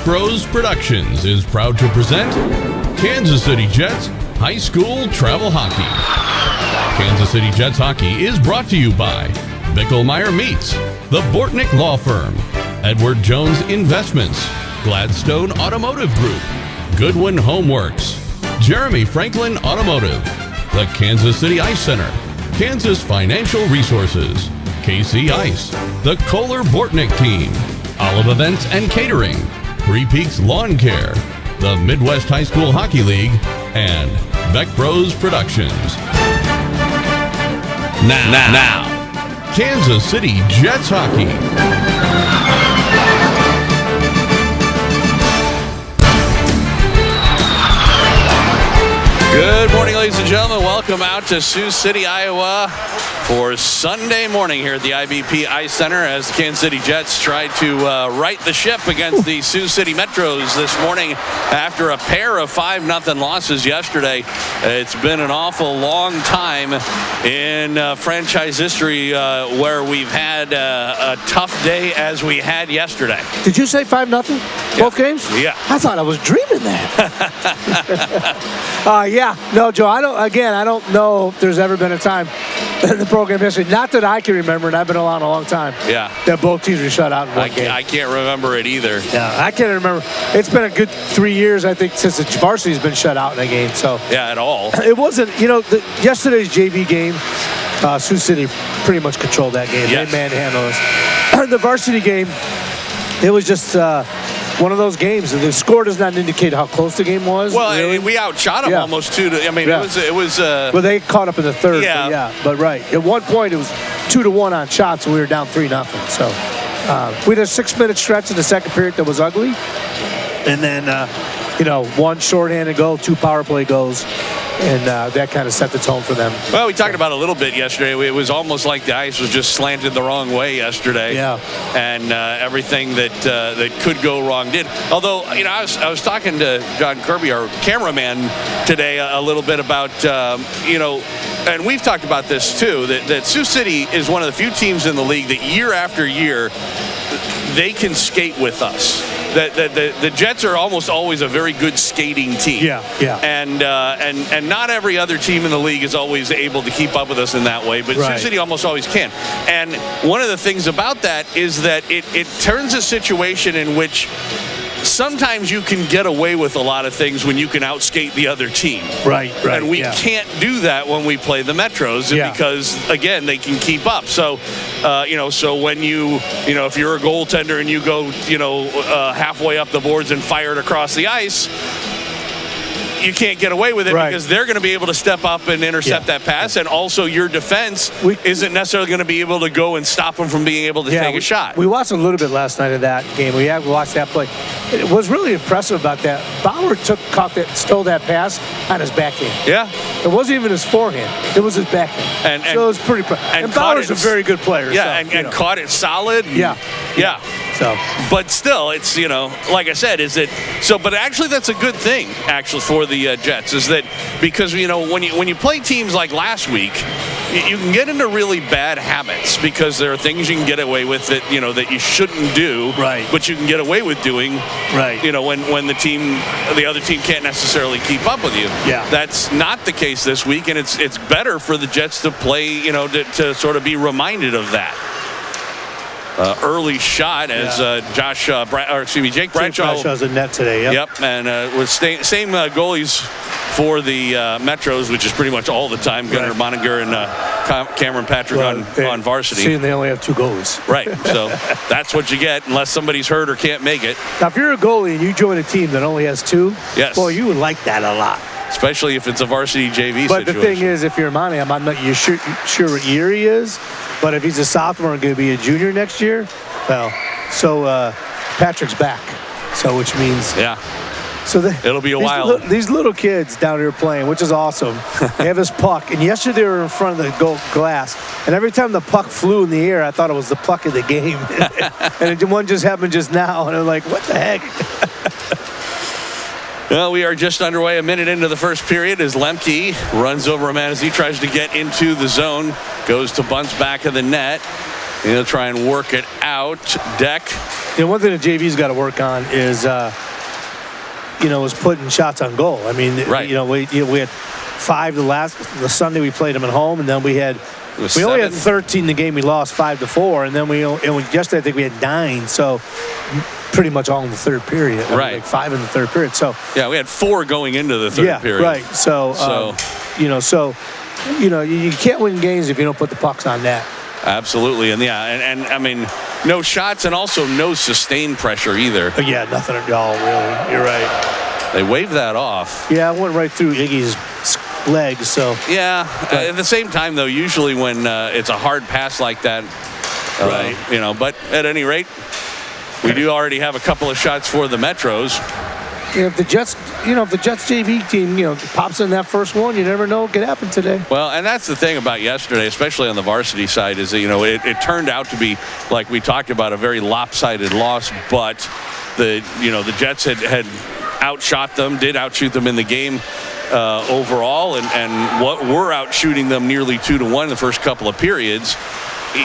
Bros Productions is proud to present Kansas City Jets High School Travel Hockey. Kansas City Jets Hockey is brought to you by Bickelmeyer Meats, the Bortnick Law Firm, Edward Jones Investments, Gladstone Automotive Group, Goodwin Homeworks, Jeremy Franklin Automotive, the Kansas City Ice Center, Kansas Financial Resources, KC Ice, the Kohler Bortnick Team, Olive Events and Catering, Three Peaks Lawn Care, the Midwest High School Hockey League, and Beck Bros Productions. Now, Kansas City Jets Hockey. Good morning, ladies and gentlemen. Welcome out to Sioux City, Iowa for Sunday morning here at the IBP Ice Center as the Kansas City Jets try to right the ship against the Sioux City Metros this morning after a pair of 5-0 losses yesterday. It's been an awful long time in franchise history where we've had a tough day as we had yesterday. Did you say 5-0? Both games? Yeah. I thought I was dreaming that. Yeah. No, Joe, I don't know if there's ever been a time in the program history, not that I can remember, and I've been around a long time, that both teams were shut out in one game. I can't remember it either. Yeah, I can't remember. It's been a good 3 years, I think, since the varsity's been shut out in a game. So yeah, at all. It wasn't, yesterday's JV game, Sioux City pretty much controlled that game. Yes. They manhandled us. The varsity game, it was just one of those games. The score does not indicate how close the game was. Well, really. we outshot them almost two to. I mean, it was. Well, they caught up in the third. Yeah. But right. At one point, it was 2-1 on shots, and we were down 3-0. So we had a 6-minute stretch in the second period that was ugly, and then one shorthanded goal, 2 power play goals. And that kind of set the tone for them. Well, we talked about it a little bit yesterday. It was almost like the ice was just slanted the wrong way yesterday. Yeah. And everything that could go wrong did. Although, I was talking to John Kirby, our cameraman, today a little bit about, and we've talked about this too, that Sioux City is one of the few teams in the league that year after year, they can skate with us. The Jets are almost always a very good skating team. Yeah. And not every other team in the league is always able to keep up with us in that way, but Sioux City almost always can. And one of the things about that is that it turns a situation in which sometimes you can get away with a lot of things when you can outskate the other team. Right. And we can't do that when we play the Metros because, again, they can keep up. So, so when if you're a goaltender and you go, halfway up the boards and fire it across the ice, you can't get away with it because they're going to be able to step up and intercept that pass, and also your defense isn't necessarily going to be able to go and stop them from being able to take a shot. We watched a little bit last night of that game. We watched that play. It was really impressive about that. Bauer stole that pass on his backhand. Yeah. It wasn't even his forehand. It was his backhand. So it was pretty and Bauer's a very good player. Yeah, and caught it solid. Yeah. So, but still, it's like I said, but actually that's a good thing actually for the Jets is that because when you play teams like last week, you can get into really bad habits because there are things you can get away with that that you shouldn't do, but you can get away with doing, when the other team can't necessarily keep up with you. Yeah, that's not the case this week, and it's better for the Jets to play, to sort of be reminded of that. Early shot as Jake Bradshaw. Bradshaw's in net today. Yep, and with same goalies for the Metros, which is pretty much all the time. Gunnar Moninger and Cameron Patrick on varsity. See, they only have 2 goalies. Right, so that's what you get unless somebody's hurt or can't make it. Now, if you're a goalie and you join a team that only has 2, boy, you would like that a lot. Especially if it's a varsity JV but situation. But the thing is, if you're Monty, I'm not sure what year he is, but if he's a sophomore and going to be a junior next year, Patrick's back. So which means it'll be a while. These little kids down here playing, which is awesome. They have this puck, and yesterday they were in front of the goal glass, and every time the puck flew in the air, I thought it was the puck of the game, and one just happened just now, and I'm like, what the heck? Well, we are just underway, a minute into the first period as Lemke runs over a man as he tries to get into the zone. Goes to Bunt's back of the net. He'll try and work it out. Deck one thing the JV's got to work on is, is putting shots on goal. I mean, right. We had 5 the Sunday we played them at home, and then we only had 13 the game we lost 5-4, and then yesterday I think we had 9. So pretty much all in the third period. Right. Like 5 in the third period. So yeah, we had 4 going into the third period. Right. So you can't win games if you don't put the pucks on net. Absolutely, and I mean, no shots and also no sustained pressure either. Yeah, nothing at all, really. You're right. They waved that off. Yeah, it went right through Iggy's legs. So yeah, at the same time though, usually when it's a hard pass like that, right? But at any rate, we do already have a couple of shots for the Metros. Yeah, if the Jets JV team, pops in that first one, you never know what could happen today. Well, and that's the thing about yesterday, especially on the varsity side, is that, it turned out to be, like we talked about, a very lopsided loss, but the Jets had outshot them, did outshoot them in the game overall, and what we're outshooting them nearly 2-1 the first couple of periods.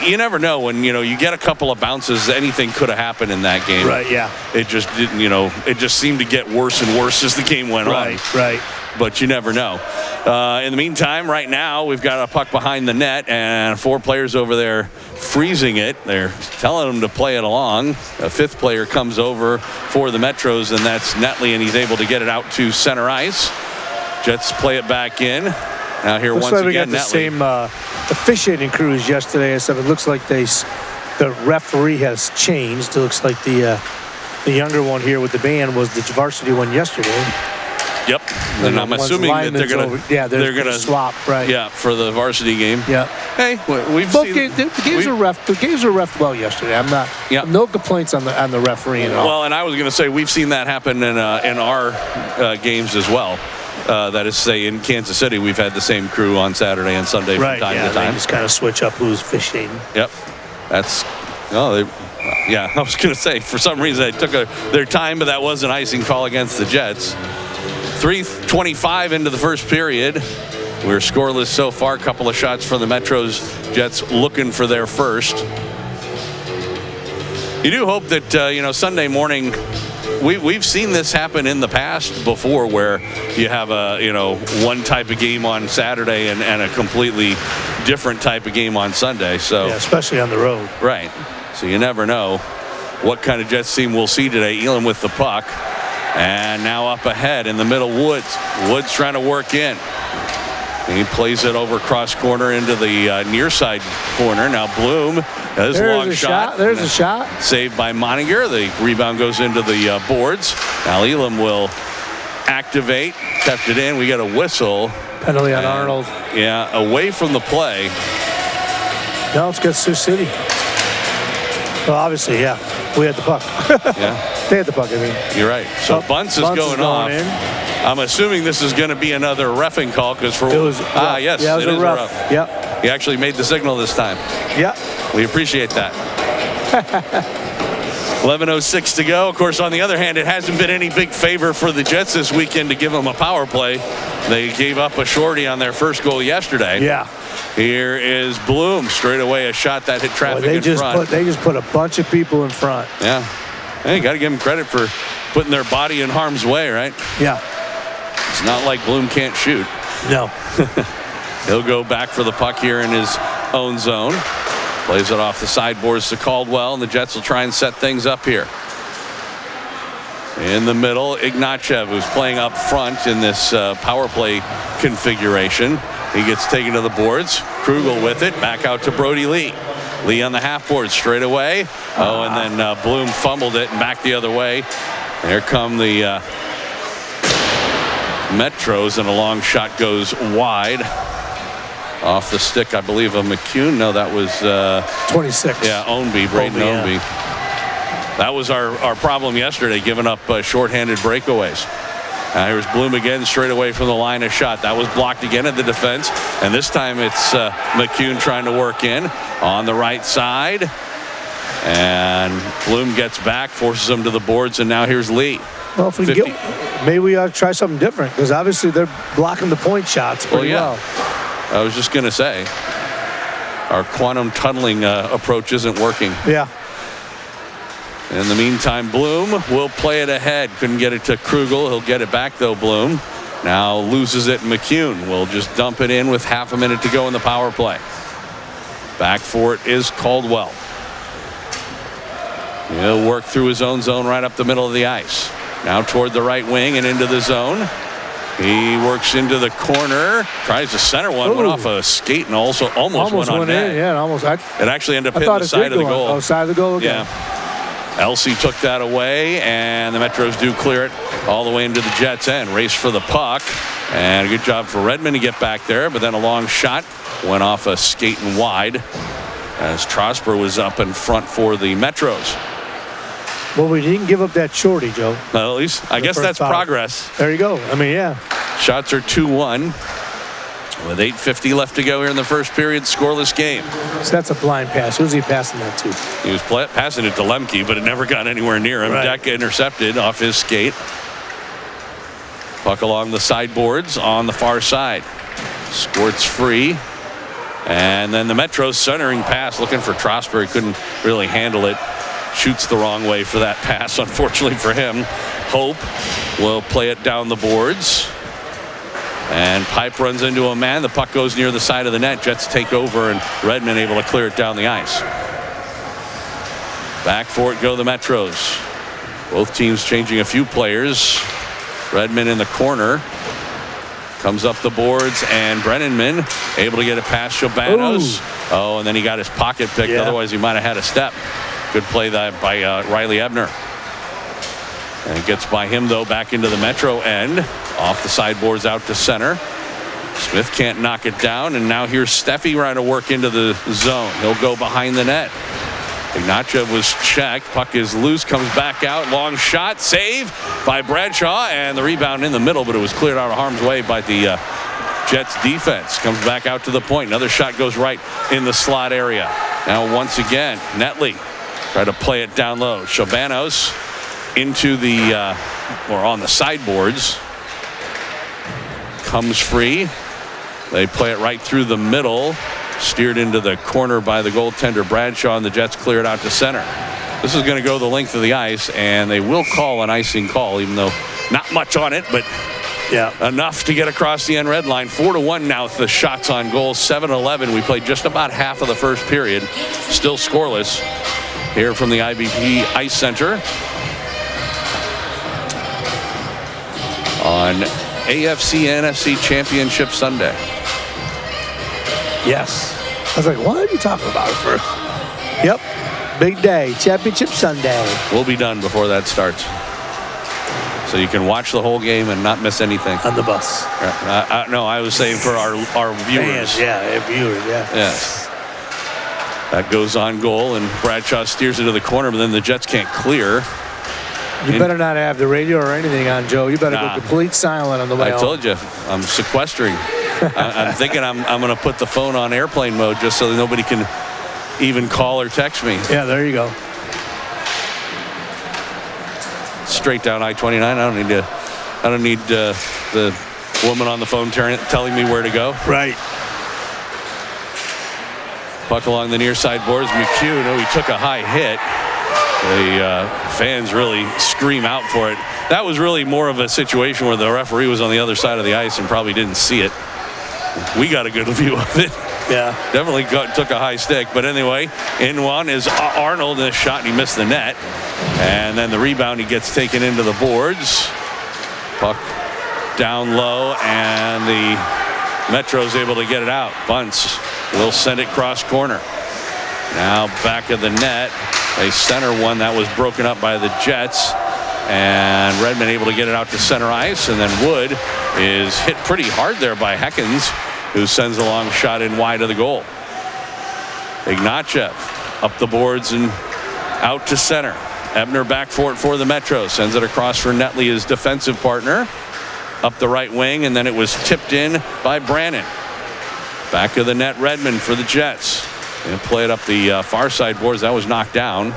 You never know when you get a couple of bounces. Anything could have happened in that game. Right. Yeah. It just didn't. It just seemed to get worse and worse as the game went on. Right. But you never know. In the meantime, right now we've got a puck behind the net and 4 players over there freezing it. They're telling them to play it along. A 5th player comes over for the Metros, and that's Netley, and he's able to get it out to center ice. Jets play it back in. Now here looks once like we again, got the Netley. same officiating crew as yesterday. It looks like the referee has changed. It looks like the younger one here with the band was the varsity one yesterday. Yep, and I'm assuming that they're gonna swap, right? Yeah, for the varsity game. Yeah. Hey, we've both seen the games were ref. The games were ref well yesterday. I'm not. Yeah. No complaints on the referee at all. Well, and I was going to say we've seen that happen in our games as well. That is, say, in Kansas City, we've had the same crew on Saturday and Sunday from time to time. They just kind of switch up who's fishing. Yep. I was going to say, for some reason, they took their time, but that was an icing call against the Jets. 3:25 into the first period. We're scoreless so far. A couple of shots from the Metros. Jets looking for their first. You do hope that, Sunday morning, we've seen this happen in the past before, where you have one type of game on Saturday and a completely different type of game on Sunday. So yeah, especially on the road. Right. So you never know what kind of Jets team we'll see today. Elam with the puck. And now up ahead in the middle, Woods. Woods trying to work in. He plays it over cross corner into the near side corner. Now Bloom has a long shot. There's a shot. Saved by Moninger. The rebound goes into the boards. Now Elam will activate. Kept it in. We got a whistle. Penalty on Arnold. Yeah, away from the play. No, it's got Sioux City. Well, obviously, yeah. We had the puck. Yeah. They had the puck, I mean. You're right. So Bunce is going off. In. I'm assuming this is going to be another reffing call because for it was yes, yeah, it was a rough. Yep. He actually made the signal this time. Yeah. We appreciate that. 11:06 to go. Of course, on the other hand, it hasn't been any big favor for the Jets this weekend to give them a power play. They gave up a shorty on their first goal yesterday. Yeah. Here is Bloom. Straight away, a shot that hit traffic in front. They just put a bunch of people in front. Yeah. Hey, got to give them credit for putting their body in harm's way, right? Yeah. It's not like Bloom can't shoot. No. He'll go back for the puck here in his own zone. Plays it off the sideboards to Caldwell, and the Jets will try and set things up here. In the middle, Ignatchev, who's playing up front in this power play configuration. He gets taken to the boards. Krugel with it, back out to Brody Lee. Lee on the half board straight away. Oh, and then Bloom fumbled it and back the other way. There come the Metros, and a long shot goes wide. Off the stick, I believe, of McCune. No, that was 26. Yeah, Ownby, Braden Ownby. Yeah. That was our problem yesterday, giving up shorthanded breakaways. Here's Bloom again, straight away from the line of shot. That was blocked again at the defense, and this time it's McCune trying to work in on the right side. And Bloom gets back, forces him to the boards, and now here's Lee. Well, if we maybe we ought to try something different, because obviously they're blocking the point shots pretty well. I was just going to say, our quantum tunneling approach isn't working. Yeah. In the meantime, Bloom will play it ahead. Couldn't get it to Krugel. He'll get it back, though, Bloom. Now loses it. McCune will just dump it in with half a minute to go in the power play. Back for it is Caldwell. He'll work through his own zone right up the middle of the ice. Now toward the right wing and into the zone. He works into the corner, tries to center one, went off a skate and also almost went on net. Yeah, almost. It actually ended up hitting the side of the goal. Oh, side of the goal again. Yeah. Elsie took that away, and the Metros do clear it all the way into the Jets' end. Race for the puck, and a good job for Redmond to get back there, but then a long shot went off a skate and wide as Trosper was up in front for the Metros. Well, we didn't give up that shorty, Joe. Well, at least I guess that's progress. There you go. I mean, yeah. Shots are 2-1 with 8:50 left to go here in the first period. Scoreless game. So that's a blind pass. Who's he passing that to? He was passing it to Lemke, but it never got anywhere near him. Right. Deck intercepted off his skate. Puck along the sideboards on the far side. Squirts free. And then the Metros centering pass looking for Trosper. He couldn't really handle it. Shoots the wrong way for that pass, unfortunately for him. Hope will play it down the boards. And Pipe runs into a man. The puck goes near the side of the net. Jets take over, and Redmond able to clear it down the ice. Back for it go the Metros. Both teams changing a few players. Redmond in the corner. Comes up the boards, and Brennanman able to get it past Shabanos. Oh, and then he got his pocket picked. Yeah. Otherwise, he might have had a step. Good play by Riley Ebner. And it gets by him, though, back into the Metro end. Off the sideboards out to center. Smith can't knock it down, and now here's Steffi trying to work into the zone. He'll go behind the net. Ignachev was checked. Puck is loose, comes back out. Long shot, save by Bradshaw, and the rebound in the middle, but it was cleared out of harm's way by the Jets defense. Comes back out to the point. Another shot goes right in the slot area. Now once again, Netley try to play it down low. Shabanos into the or on the sideboards. Comes free. They play it right through the middle. Steered into the corner by the goaltender Bradshaw, and the Jets clear it out to center. This is going to go the length of the ice, and they will call an icing call, even though not much on it, but enough to get across the end red line. 4-1 now with the shots on goal. 7-11. We played just about half of the first period. Still scoreless here from the IBP Ice Center on AFC NFC Championship Sunday. Yes. I was like, what are you talking about first? Yep. Big day. Championship Sunday. We'll be done before that starts. So you can watch the whole game and not miss anything. On the bus. No, I was saying for our viewers. Fans, viewers, Yes. That goes on goal, and Bradshaw steers it to the corner, but then the Jets can't clear. You better not have the radio or anything on, Joe. You better go complete silent on the way I told you, I'm sequestering. I'm thinking I'm going to put the phone on airplane mode just so that nobody can even call or text me. Yeah, there you go. Straight down I-29. I don't need the woman on the phone telling me where to go. Right. Puck along the near side boards. McCune, he took a high hit. The fans really scream out for it. That was really more of a situation where the referee was on the other side of the ice and probably didn't see it. We got a good view of it. Yeah. Definitely took a high stick. But anyway, in one is Arnold, and a shot, and he missed the net. And then the rebound, he gets taken into the boards. Puck down low, and the Metro's able to get it out. Bunce will send it cross corner. Now back of the net. A center one that was broken up by the Jets. And Redmond able to get it out to center ice. And then Wood is hit pretty hard there by Heckens, who sends a long shot in wide of the goal. Ignachev up the boards and out to center. Ebner back for it for the Metro. Sends it across for Netley, his defensive partner. Up the right wing, and then it was tipped in by Brannon. Back of the net, Redmond for the Jets. And play it up the far side boards. That was knocked down.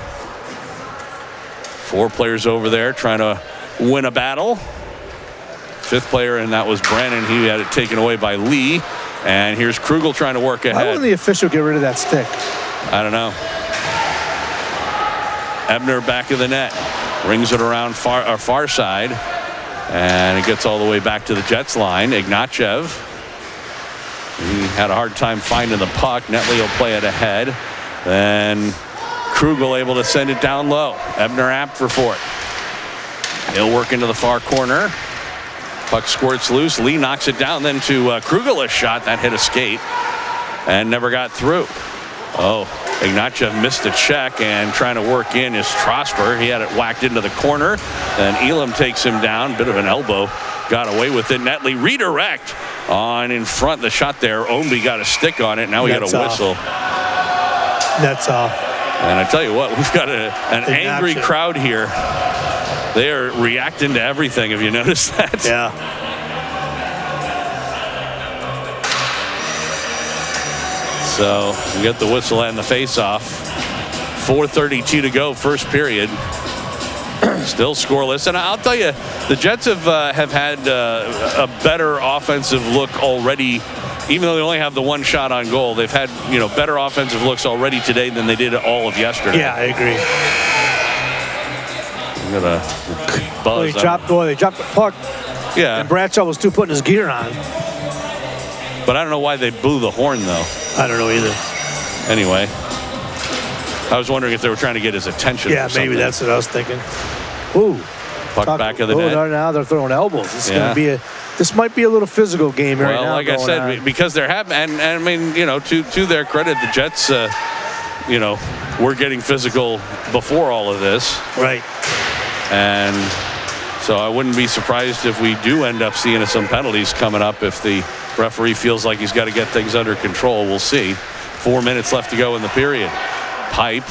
4 players over there trying to win a battle. 5th player, and that was Brannon. He had it taken away by Lee. And here's Krugel trying to work ahead. Why wouldn't the official get rid of that stick? I don't know. Ebner back of the net. Rings it around far side. And it gets all the way back to the Jets line. Ignatjev. He had a hard time finding the puck. Netley will play it ahead. Then Krugel able to send it down low. Ebner after for it. He'll work into the far corner. Puck squirts loose. Lee knocks it down. Then to Krugel, a shot that hit a skate and never got through. Oh, Ignatjev missed a check, and trying to work in is Trosper. He had it whacked into the corner. Then Elam takes him down. Bit of an elbow. Got away with it. Netley redirect on in front. The shot there. Omby got a stick on it. Now we got a whistle. That's off. And I tell you what, we've got an angry crowd here. They are reacting to everything. Have you noticed that? Yeah. So we get the whistle and the face-off. 4:32 to go, first period. Still scoreless. And I'll tell you, the Jets have had a better offensive look already. Even though they only have the one shot on goal, they've had better offensive looks already today than they did all of yesterday. Yeah, I agree. I'm gonna buzz. They dropped the puck. Yeah. And Bradshaw was still putting his gear on. But I don't know why they blew the horn though. I don't know either. Anyway, I was wondering if they were trying to get his attention. Yeah, maybe that's what I was thinking. Ooh. Puck back of the net. Now they're throwing elbows. This might be a little physical game right now. Well, like I said, because there have, and I mean, to their credit, the Jets, were getting physical before all of this. Right. And so I wouldn't be surprised if we do end up seeing some penalties coming up if the referee feels like he's got to get things under control. We'll see. 4 minutes left to go in the period. Pipe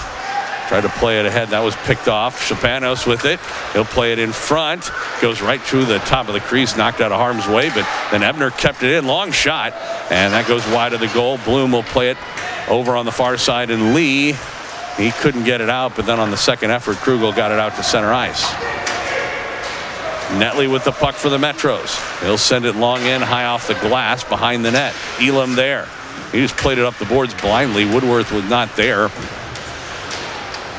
tried to play it ahead. That was picked off. Shapanos with it. He'll play it in front. Goes right through the top of the crease, knocked out of harm's way, but then Ebner kept it in. Long shot, and that goes wide of the goal. Bloom will play it over on the far side, and Lee, he couldn't get it out, but then on the second effort, Krugel got it out to center ice. Netley with the puck for the Metros. He'll send it long in, high off the glass, behind the net. Elam there. He just played it up the boards blindly. Woodworth was not there.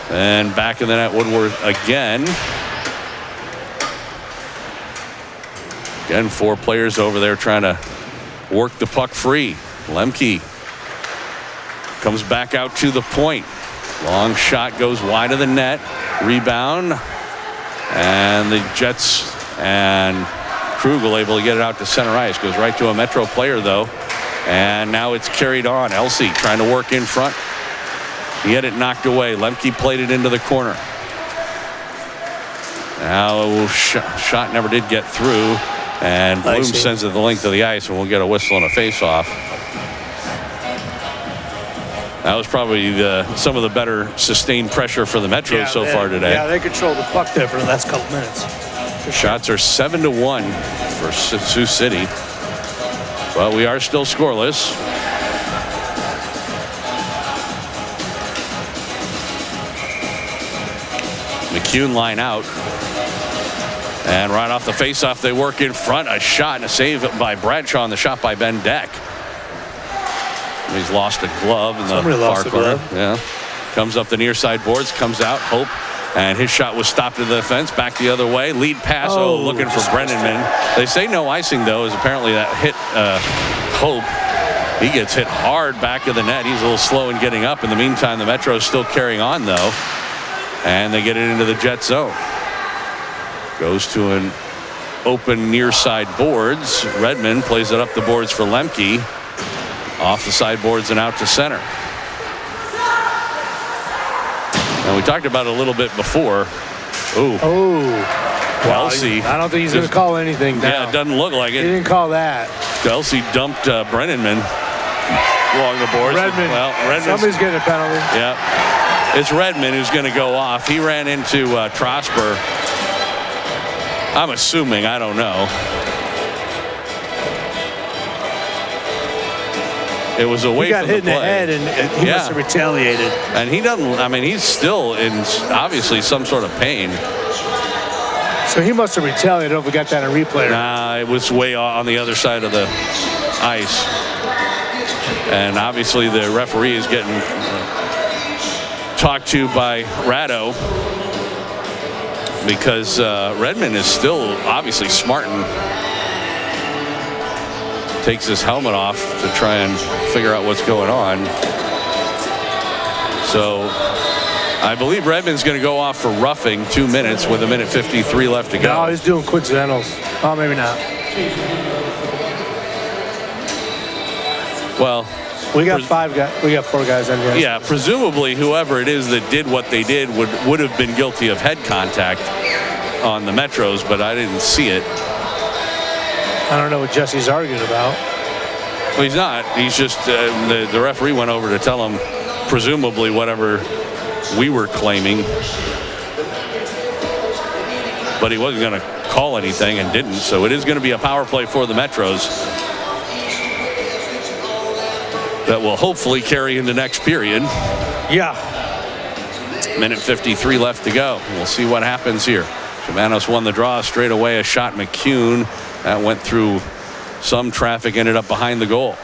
And back in the net, Woodworth again. Again, 4 players over there trying to work the puck free. Lemke comes back out to the point. Long shot goes wide of the net. Rebound. And the Jets and Krugel able to get it out to center ice. Goes right to a Metro player, though. And now it's carried on. Elsey trying to work in front. He had it knocked away. Lemke played it into the corner. Now shot never did get through. And Bloom sends it the length of the ice, and we'll get a whistle and a face-off. That was probably some of the better sustained pressure for the Metros so far today. Yeah, they controlled the puck there for the last couple minutes. Shots are 7-1 for Sioux City. But we are still scoreless. McCune line out. And right off the faceoff, they work in front. A shot and a save by Bradshaw, and the shot by Ben Deck. He's lost a glove in the far corner. Yeah. Comes up the near side boards, comes out. Hope. And his shot was stopped to the defense. Back the other way. Lead pass. Looking for Brennan. They say no icing, though, as apparently that hit Hope. He gets hit hard back of the net. He's a little slow in getting up. In the meantime, the Metro's still carrying on, though. And they get it into the Jet zone. Goes to an open near side boards. Redmond plays it up the boards for Lemke. Off the sideboards and out to center. And we talked about it a little bit before. Elsey. I don't think he's going to call anything down. Yeah, it doesn't look like it. He didn't call that. Elsey dumped Brennanman along the boards. Redmond. Somebody's getting a penalty. Yeah. It's Redmond who's going to go off. He ran into Trosper. I'm assuming. I don't know. It was away from the play. He got hit in the head, and he must have retaliated. And he doesn't, I mean, he's still in obviously some sort of pain. So he must have retaliated. I don't know if we got that in replay. Nah, it was way on the other side of the ice. And obviously the referee is getting talked to by Ratto, because Redmond is still obviously smarting. Takes his helmet off to try and figure out what's going on. So I believe Redmond's going to go off for roughing 2 minutes with 1:53 left to go. No, he's doing coincidentals. Oh, maybe not. Well, we got 5 guys. We got 4 guys on the ice. Yeah, presumably whoever it is that did what they did would have been guilty of head contact on the Metros, but I didn't see it. I don't know what Jesse's arguing about. Well, he's not. He's just the referee went over to tell him presumably whatever we were claiming, but he wasn't going to call anything and didn't. So it is going to be a power play for the Metros that will hopefully carry into next period. Yeah. 1:53 left to go. We'll see what happens here. Germanos won the draw straight away. A shot McCune that went through some traffic, ended up behind the goal.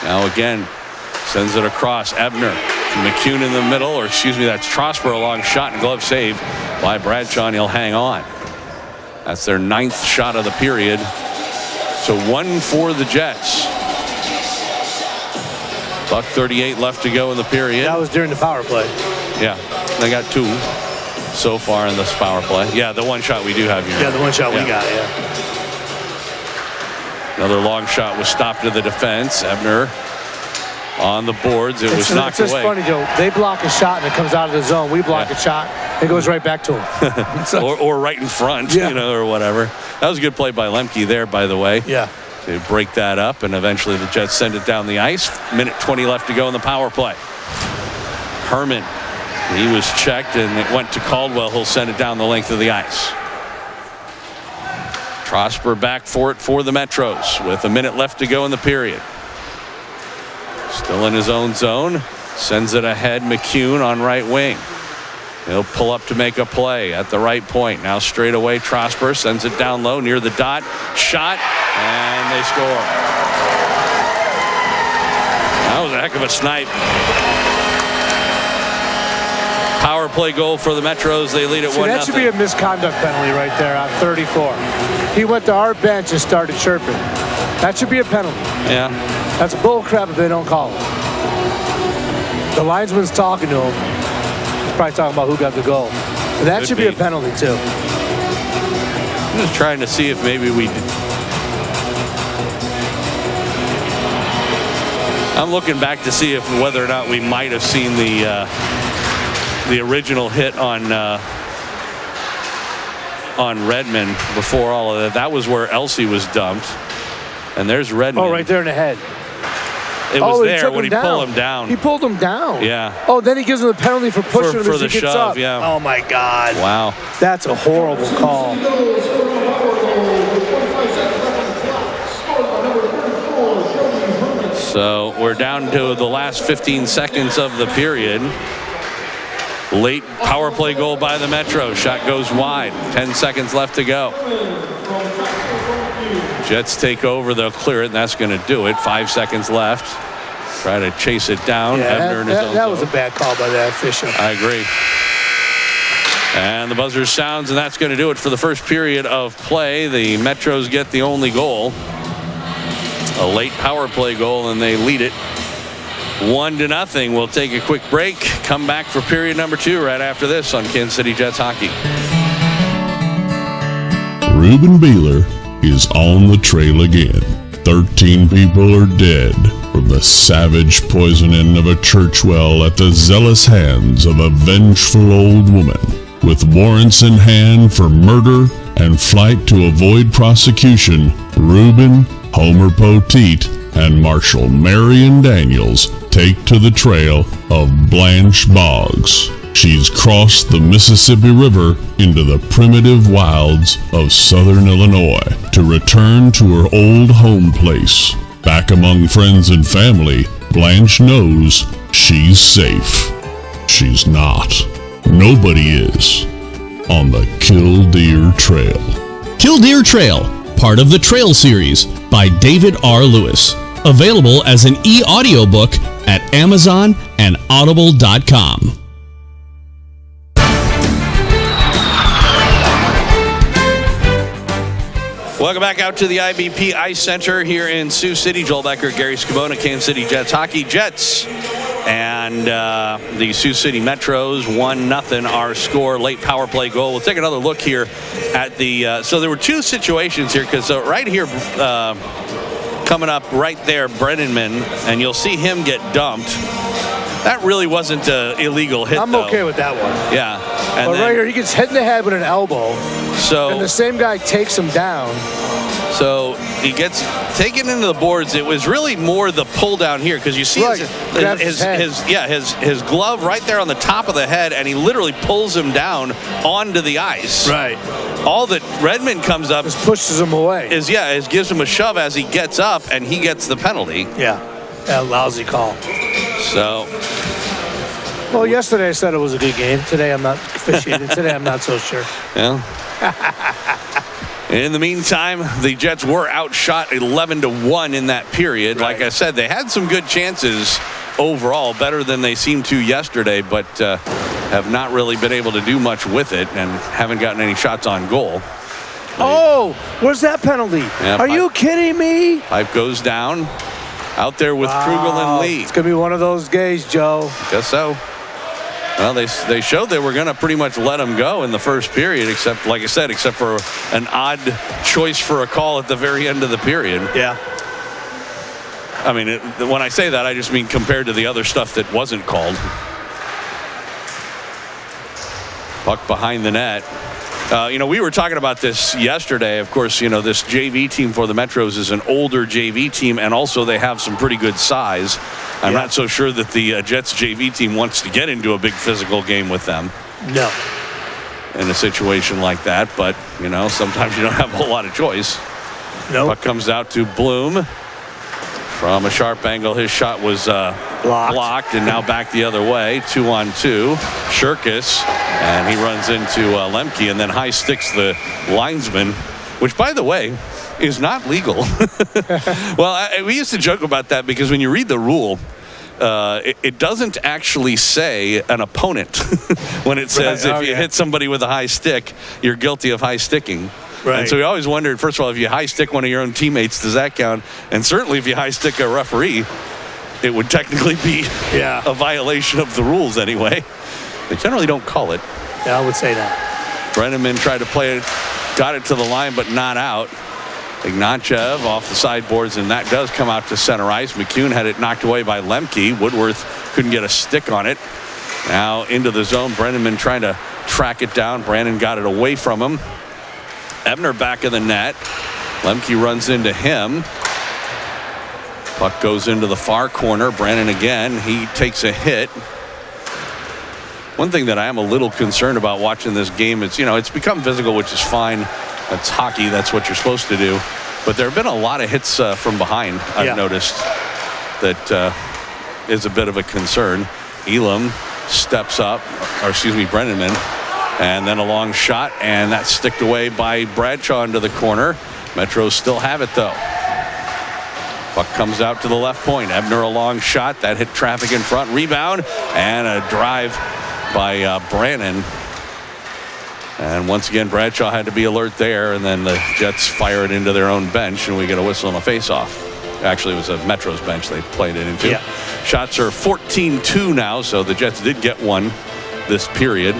Now again, sends it across. Ebner to McCune in the middle, or excuse me, that's Trosper, a long shot and glove save by Bradshaw, and he'll hang on. That's their 9th shot of the period. So 1 for the Jets. $1:38 left to go in the period. That was during the power play. Yeah, they got 2 so far in this power play. Yeah, the one shot we do have here. Yeah, the one shot we got, yeah. Another long shot was stopped to the defense. Ebner on the boards. It was knocked away. It's just funny, Joe. They block a shot and it comes out of the zone. We block a shot. It goes right back to him. or right in front, or whatever. That was a good play by Lemke there, by the way. Yeah. To break that up, and eventually the Jets send it down the ice. 1:20 left to go in the power play. Herman, he was checked, and it went to Caldwell. He'll send it down the length of the ice. Trosper back for it for the Metros with 1 minute left to go in the period. Still in his own zone. Sends it ahead. McCune on right wing. He'll pull up to make a play at the right point. Now straight away, Trosper sends it down low near the dot. Shot, and they score. That was a heck of a snipe. Power play goal for the Metros. They lead at 1-0. That should be a misconduct penalty right there on 34. He went to our bench and started chirping. That should be a penalty. Yeah. That's bull crap if they don't call it. The linesman's talking to him. He's probably talking about who got the goal. But that should be a penalty too. I'm just trying to see if maybe we... I'm looking back to see if whether or not we might have seen the original hit on Redmond before all of that. That was where Elsie was dumped. And there's Redmond. Oh, right there in the head. It was there when he pulled him down. He pulled him down. Yeah. Oh, then he gives him the penalty for pushing him as he gets up. Yeah. Oh, my God. Wow. That's a horrible call. So we're down to the last 15 seconds of the period. Late power play goal by the Metro. Shot goes wide. 10 seconds left to go. Jets take over. They'll clear it, and that's going to do it. 5 seconds left. Try to chase it down. Yeah, that was a bad call by that official. I agree. And the buzzer sounds, and that's going to do it for the first period of play. The Metros get the only goal. A late power play goal, and they lead it 1-0. We'll take a quick break. Come back for period number 2 right after this on Kansas City Jets Hockey. Ruben Beeler is on the trail again. 13 people are dead from the savage poisoning of a church well at the zealous hands of a vengeful old woman. With warrants in hand for murder and flight to avoid prosecution, Ruben, Homer Poteet, and Marshal Marion Daniels take to the trail of Blanche Boggs. She's crossed the Mississippi River into the primitive wilds of southern Illinois to return to her old home place. Back among friends and family, Blanche knows she's safe. She's not. Nobody is on the Killdeer Trail. Killdeer Trail, part of the Trail series by David R. Lewis. Available as an e-audiobook at Amazon and Audible.com. Welcome back out to the IBP Ice Center here in Sioux City. Joel Becker, Gary Scabona, Kansas City Jets hockey. Jets and the Sioux City Metros 1-0 our score, late power play goal. We'll take another look here at the so there were two situations here, because right here coming up right there, Brenneman, and you'll see him get dumped. That really wasn't an illegal hit, I'm okay with that one. Yeah. And but right here, he gets hit in the head with an elbow, and the same guy takes him down. So he gets taken into the boards. It was really more the pull down here, because you see his glove right there on the top of the head, and he literally pulls him down onto the ice. Right. All that Redmond comes up just pushes him away. Gives him a shove as he gets up, and he gets the penalty. Yeah, that lousy call. So. Well, yesterday I said it was a good game. Today I'm not officiating. Today I'm not so sure. Yeah. In the meantime, the Jets were outshot 11-1 in that period. Right. Like I said, they had some good chances overall, better than they seemed to yesterday, but have not really been able to do much with it and haven't gotten any shots on goal. Oh, where's that penalty? Yeah, Are you kidding me? Pipe goes down out there with Krugel and Lee. It's going to be one of those days, Joe. Guess so. Well, they showed they were going to pretty much let him go in the first period, except, like I said, except for an odd choice for a call at the very end of the period. Yeah. I mean, when I say that, I just mean compared to the other stuff that wasn't called. Puck behind the net. We were talking about this yesterday. Of course, this JV team for the Metros is an older JV team, and also they have some pretty good size. I'm not so sure that the Jets JV team wants to get into a big physical game with them. No. In a situation like that, but, sometimes you don't have a whole lot of choice. No. Puck comes out to Bloom. From a sharp angle, his shot was blocked, and now back the other way. 2-on-2. Shirkus, and he runs into Lemke, and then high sticks the linesman, which, by the way, is not legal. Well, we used to joke about that, because when you read the rule, it doesn't actually say an opponent when it says if you hit somebody with a high stick, you're guilty of high sticking. Right. And so we always wondered, first of all, if you high stick one of your own teammates, does that count? And certainly if you high stick a referee, it would technically be a violation of the rules anyway. They generally don't call it. Yeah, I would say that. Brenneman tried to play it, got it to the line, but not out. Ignatyev off the sideboards, and that does come out to center ice. McCune had it knocked away by Lemke. Woodworth couldn't get a stick on it. Now into the zone. Brenneman trying to track it down. Brandon got it away from him. Ebner back in the net. Lemke runs into him. Puck goes into the far corner. Brandon again. He takes a hit. One thing that I am a little concerned about watching this game is, it's become physical, which is fine. That's hockey. That's what you're supposed to do. But there have been a lot of hits from behind, I've noticed, that is a bit of a concern. Elam steps up, Brenneman. And then a long shot, and that's sticked away by Bradshaw into the corner. Metros still have it, though. Puck comes out to the left point. Ebner a long shot. That hit traffic in front. Rebound, and a drive by Brannon. And once again, Bradshaw had to be alert there, and then the Jets fire it into their own bench, and we get a whistle and a face-off. Actually, it was a Metros bench they played it into. Yeah. Shots are 14-2 now, so the Jets did get one this period,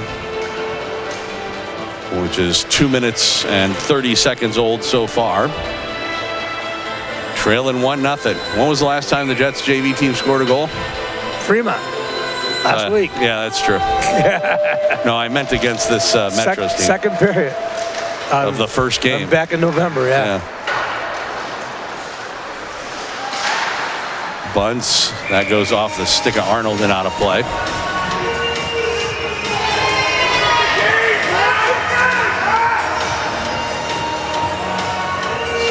which is 2 minutes and 30 seconds old so far. Trailing 1-0. When was the last time the Jets JV team scored a goal? Fremont. Last week. Yeah, that's true. No, I meant against this Metros team. Second period. Of the first game. Back in November, yeah. Bunts. That goes off the stick of Arnold and out of play.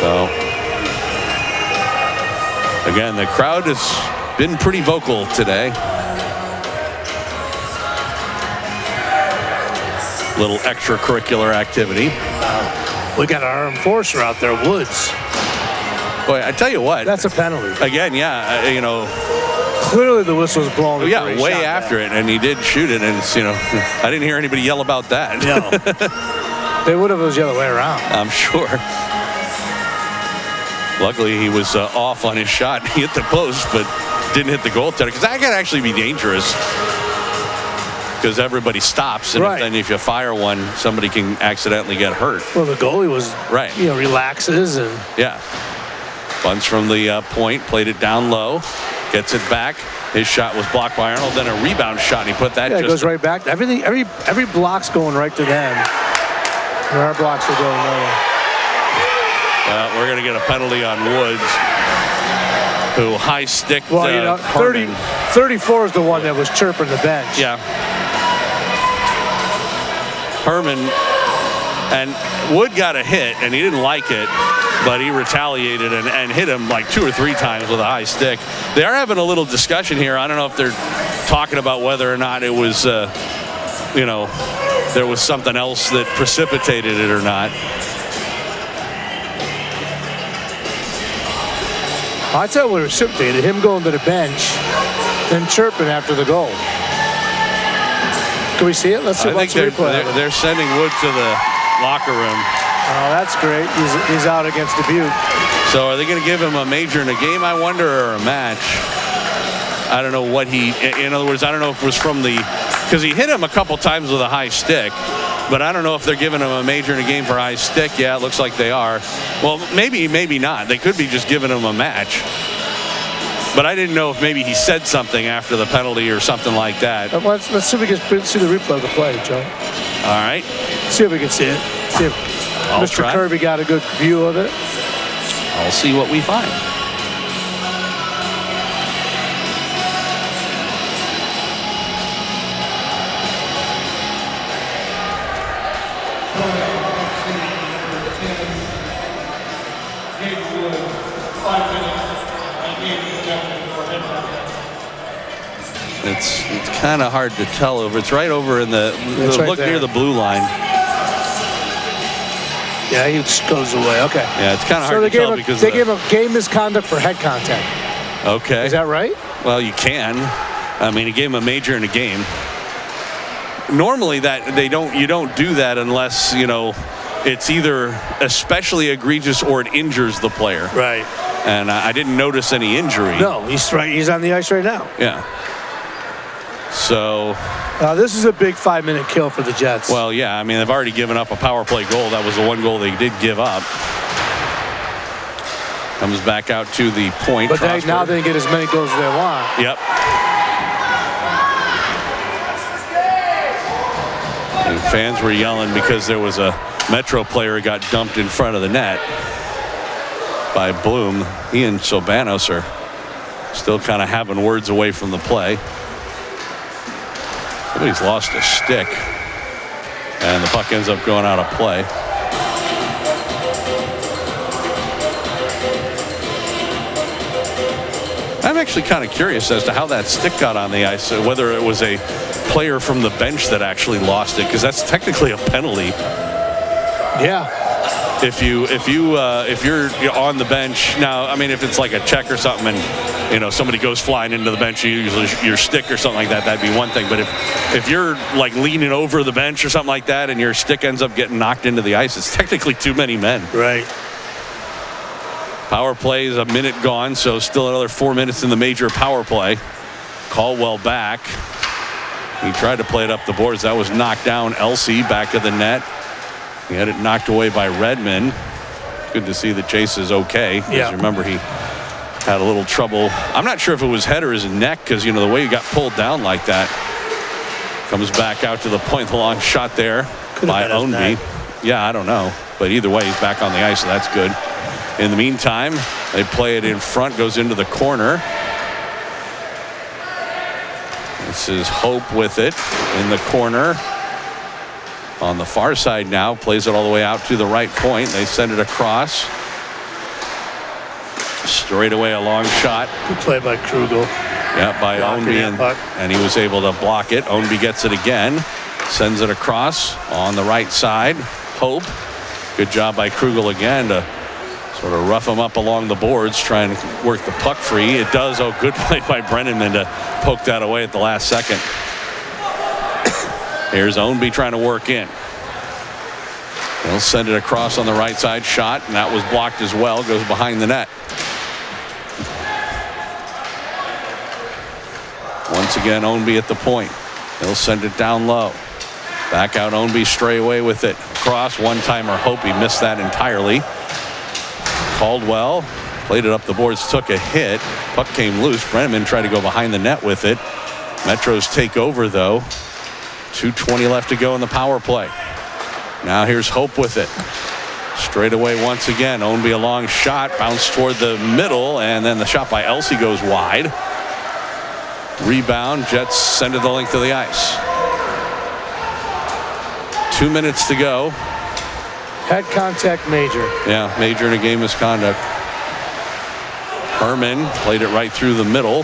So, again, the crowd has been pretty vocal today. Little extracurricular activity. We got our enforcer out there, Woods. Boy, I tell you what. That's a penalty. Again, clearly the whistle was blown. Yeah, way after it, and he did shoot it, and it's, I didn't hear anybody yell about that. No. They would have, it was the other way around. I'm sure. Luckily, he was off on his shot. He hit the post, but didn't hit the goaltender, because that could actually be dangerous, because everybody stops, and Right. if you fire one, somebody can accidentally get hurt. Well, the goalie was, Right. relaxes and. Yeah. Bunch from the point, played it down low, gets it back. His shot was blocked by Arnold, then a rebound shot, and he put that Yeah, it just goes right back. Every block's going right to them. And our blocks are going nowhere. we're going to get a penalty on Woods, who high sticked. Well, 34 is the one that was chirping the bench. Yeah. Herman, and Wood got a hit, and he didn't like it, but he retaliated and hit him like 2 or 3 times with a high stick. They are having a little discussion here. I don't know if they're talking about whether or not it was, there was something else that precipitated it or not. I tell you what reciprocated, him going to the bench, then chirping after the goal. Can we see it? Let's see. I think they're sending Wood to the locker room. Oh, that's great. He's out against Dubuque. So are they going to give him a major in a game, I wonder, or a match? I don't know what in other words, I don't know if it was from because he hit him a couple times with a high stick, but I don't know if they're giving him a major in a game for high stick. Yeah, it looks like they are. Well, maybe not. They could be just giving him a match. But I didn't know if maybe he said something after the penalty or something like that. Let's see if we can see the replay of the play, Joe. All right. See if we can see it. See if Mr. Kirby got a good view of it. I'll see what we find. It's kind of hard to tell over. It's right over in the right look there. near the blue line. Yeah, he just goes away. Okay. Yeah, it's kind of hard to tell because they gave him game misconduct for head contact. Okay. Is that right? Well, you can. I mean, he gave him a major in a game. Normally, you don't do that unless it's either especially egregious or it injures the player. Right. And I didn't notice any injury. No, he's right. He's on the ice right now. Yeah. So. This is a big 5-minute kill for the Jets. Well, yeah. I mean, they've already given up a power play goal. That was the one goal they did give up. Comes back out to the point. But now they get as many goals as they want. Yep. And fans were yelling because there was a Metro player who got dumped in front of the net by Bloom. He and Sobanos are still kind of having words away from the play. Somebody's lost a stick, and the puck ends up going out of play. I'm actually kind of curious as to how that stick got on the ice, whether it was a player from the bench that actually lost it, because that's technically a penalty. Yeah. If you're on the bench now, I mean, if it's like a check or something, and somebody goes flying into the bench, you usually your stick or something like that, that'd be one thing. But if you're like leaning over the bench or something like that, and your stick ends up getting knocked into the ice, it's technically too many men. Right. Power play is a minute gone, so still another 4 minutes in the major power play. Caldwell back. He tried to play it up the boards. That was knocked down. Elsey back of the net. He had it knocked away by Redmond. Good to see that Chase is okay. Yeah. Remember, he had a little trouble. I'm not sure if it was head or his neck, because, the way he got pulled down like that. Comes back out to the point. The long shot there by Ownby. Yeah, I don't know. But either way, he's back on the ice, so that's good. In the meantime, they play it in front, goes into the corner. This is Hope with it in the corner. On the far side now, plays it all the way out to the right point. They send it across. Straight away, a long shot. Good play by Krugel. Yeah, by Ownby, and he was able to block it. Ownby gets it again, sends it across on the right side. Hope, good job by Krugel again to sort of rough him up along the boards, try and work the puck free. It does. Oh, good play by Brenneman to poke that away at the last second. Here's Ownby trying to work in. He'll send it across on the right side. Shot, and that was blocked as well. Goes behind the net. Once again, Ownby at the point. He'll send it down low. Back out Ownby, stray away with it. Cross, one-timer. Hope he missed that entirely. Caldwell played it up the boards, took a hit. Puck came loose. Brenneman tried to go behind the net with it. Metros take over, though. 2:20 left to go in the power play. Now here's Hope with it. Straight away once again. Ownby a long shot, bounced toward the middle, and then the shot by Elsey goes wide. Rebound, Jets send it the length of the ice. 2 minutes to go. Head contact, Major. Yeah, Major in a game misconduct. Herman played it right through the middle.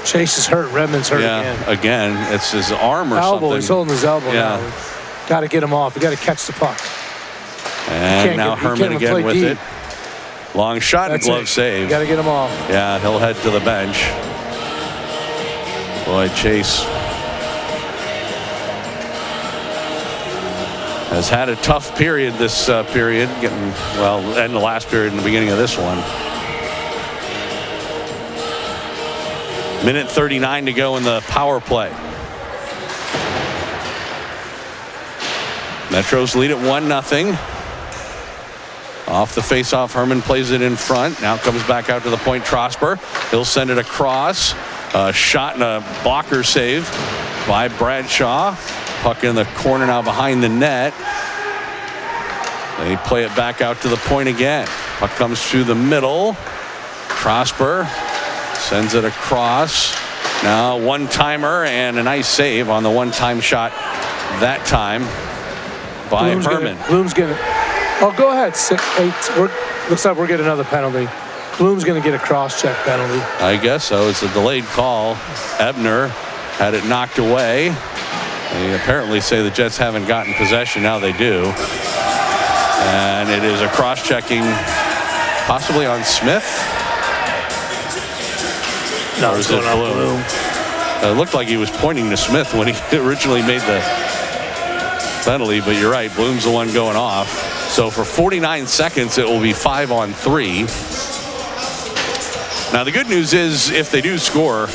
Chase is hurt. Redmond's hurt again. It's his arm or something. He's holding his elbow now. Got to get him off. You got to catch the puck. And now Herman again with it. Long shot and glove save. You got to get him off. Yeah, he'll head to the bench. Boy, Chase has had a tough period this period. And the last period and the beginning of this one. Minute 39 to go in the power play. Metros lead at 1-0. Off the face-off, Herman plays it in front. Now comes back out to the point, Trosper. He'll send it across. A shot and a blocker save by Bradshaw. Puck in the corner now behind the net. They play it back out to the point again. Puck comes through the middle. Trosper sends it across. Now one-timer and a nice save on the one-time shot that time by Herman. Bloom's going to... Oh, go ahead. 6-8. Looks like we're getting another penalty. Bloom's going to get a cross-check penalty. I guess so. It's a delayed call. Ebner had it knocked away. They apparently say the Jets haven't gotten possession. Now they do. And it is a cross-checking possibly on Smith. No, it's going on Bloom. It looked like he was pointing to Smith when he originally made the penalty, but you're right. Bloom's the one going off. So for 49 seconds, it will be 5-on-3. Now, the good news is if they do score,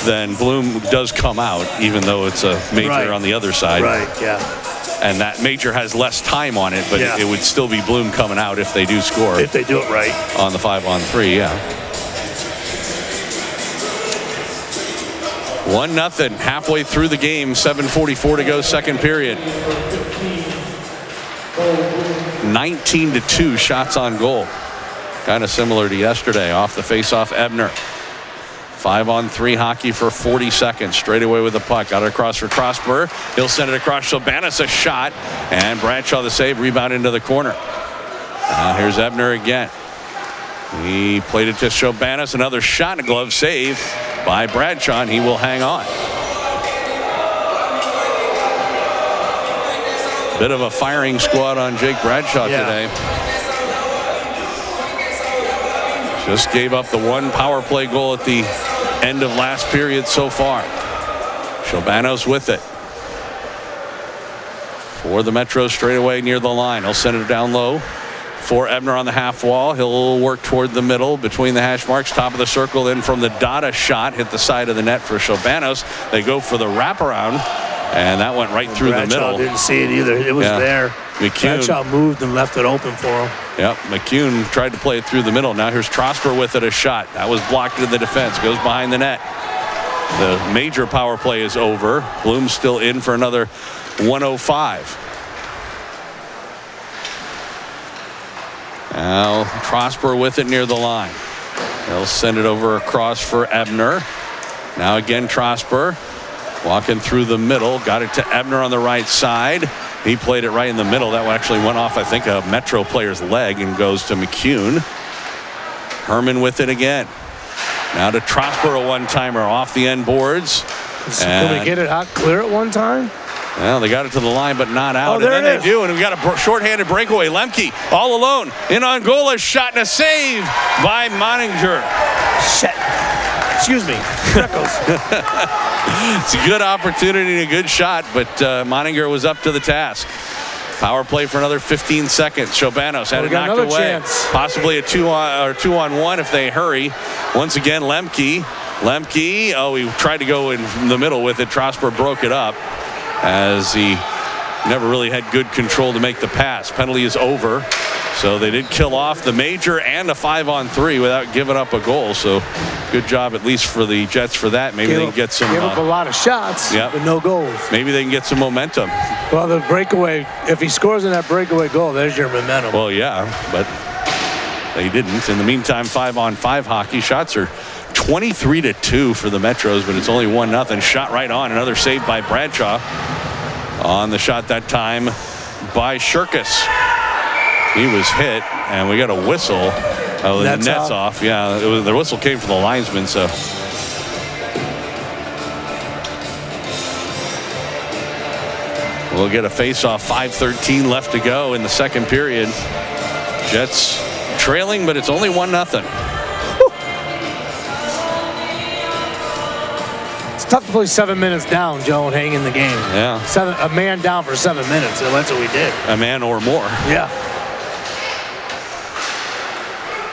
then Bloom does come out, even though it's a Major on the other side. Right, yeah. And that Major has less time on it, but it would still be Bloom coming out if they do score. If they do it right. On the 5-on-3, yeah. 1-0, halfway through the game, 7:44 to go, second period. 19-2 shots on goal. Kind of similar to yesterday. Off the face-off, Ebner. 5-on-3 hockey for 40 seconds. Straight away with the puck. Got it across for Trosper. He'll send it across. Sobanis a shot. And Bradshaw the save. Rebound into the corner. Here's Ebner again. He played it to Sobanis. Another shot and a glove save by Bradshaw. And he will hang on. Bit of a firing squad on Jake Bradshaw today. Just gave up the one power play goal at the end of last period so far. Sobanos with it. For the Metros straight away near the line. He'll send it down low. For Ebner on the half wall. He'll work toward the middle between the hash marks. Top of the circle. Then from the Dada shot. Hit the side of the net for Sobanos. They go for the wraparound. And that went right through Bradshaw the middle. Didn't see it either. It was there. McCune. Bradshaw moved and left it open for him. Yep, McCune tried to play it through the middle. Now here's Trosper with it, a shot. That was blocked in the defense. Goes behind the net. The Major power play is over. Bloom's still in for another 105. Now Trosper with it near the line. They'll send it over across for Ebner. Now again Trosper. Walking through the middle. Got it to Ebner on the right side. He played it right in the middle. That one actually went off, I think, a Metro player's leg and goes to McCune. Herman with it again. Now to Trosper, a one-timer off the end boards. Can we get it out clear at one time? Well, they got it to the line, but not out. Oh, there and then it they do, and we got a shorthanded breakaway. Lemke all alone in Angola, shot and a save by Moninger. Shit. Excuse me. Freckles. It's a good opportunity and a good shot, but Moninger was up to the task. Power play for another 15 seconds. Shobanos had it knocked away. Chance. Possibly a 2-on-1 if they hurry. Once again, Lemke. Oh, he tried to go in the middle with it. Trosper broke it up as he never really had good control to make the pass. Penalty is over. So they did kill off the major and a 5-on-3 without giving up a goal. So good job, at least for the Jets for that. Maybe they can get some. Give up a lot of shots, but no goals. Maybe they can get some momentum. Well, the breakaway, if he scores in that breakaway goal, there's your momentum. Well, yeah, but they didn't. In the meantime, 5-on-5 hockey. Shots are 23-2 for the Metros, but it's only 1-0. Shot right on. Another save by Bradshaw on the shot that time by Shirkus. He was hit, and we got a whistle. Oh, the net's off. Yeah, the whistle came from the linesman, so. We'll get a face-off. 5:13 left to go in the second period. Jets trailing, but it's only 1-0. It's tough to play 7 minutes down, Joe, and hang in the game. Yeah. A man down for 7 minutes, and that's what we did. A man or more. Yeah.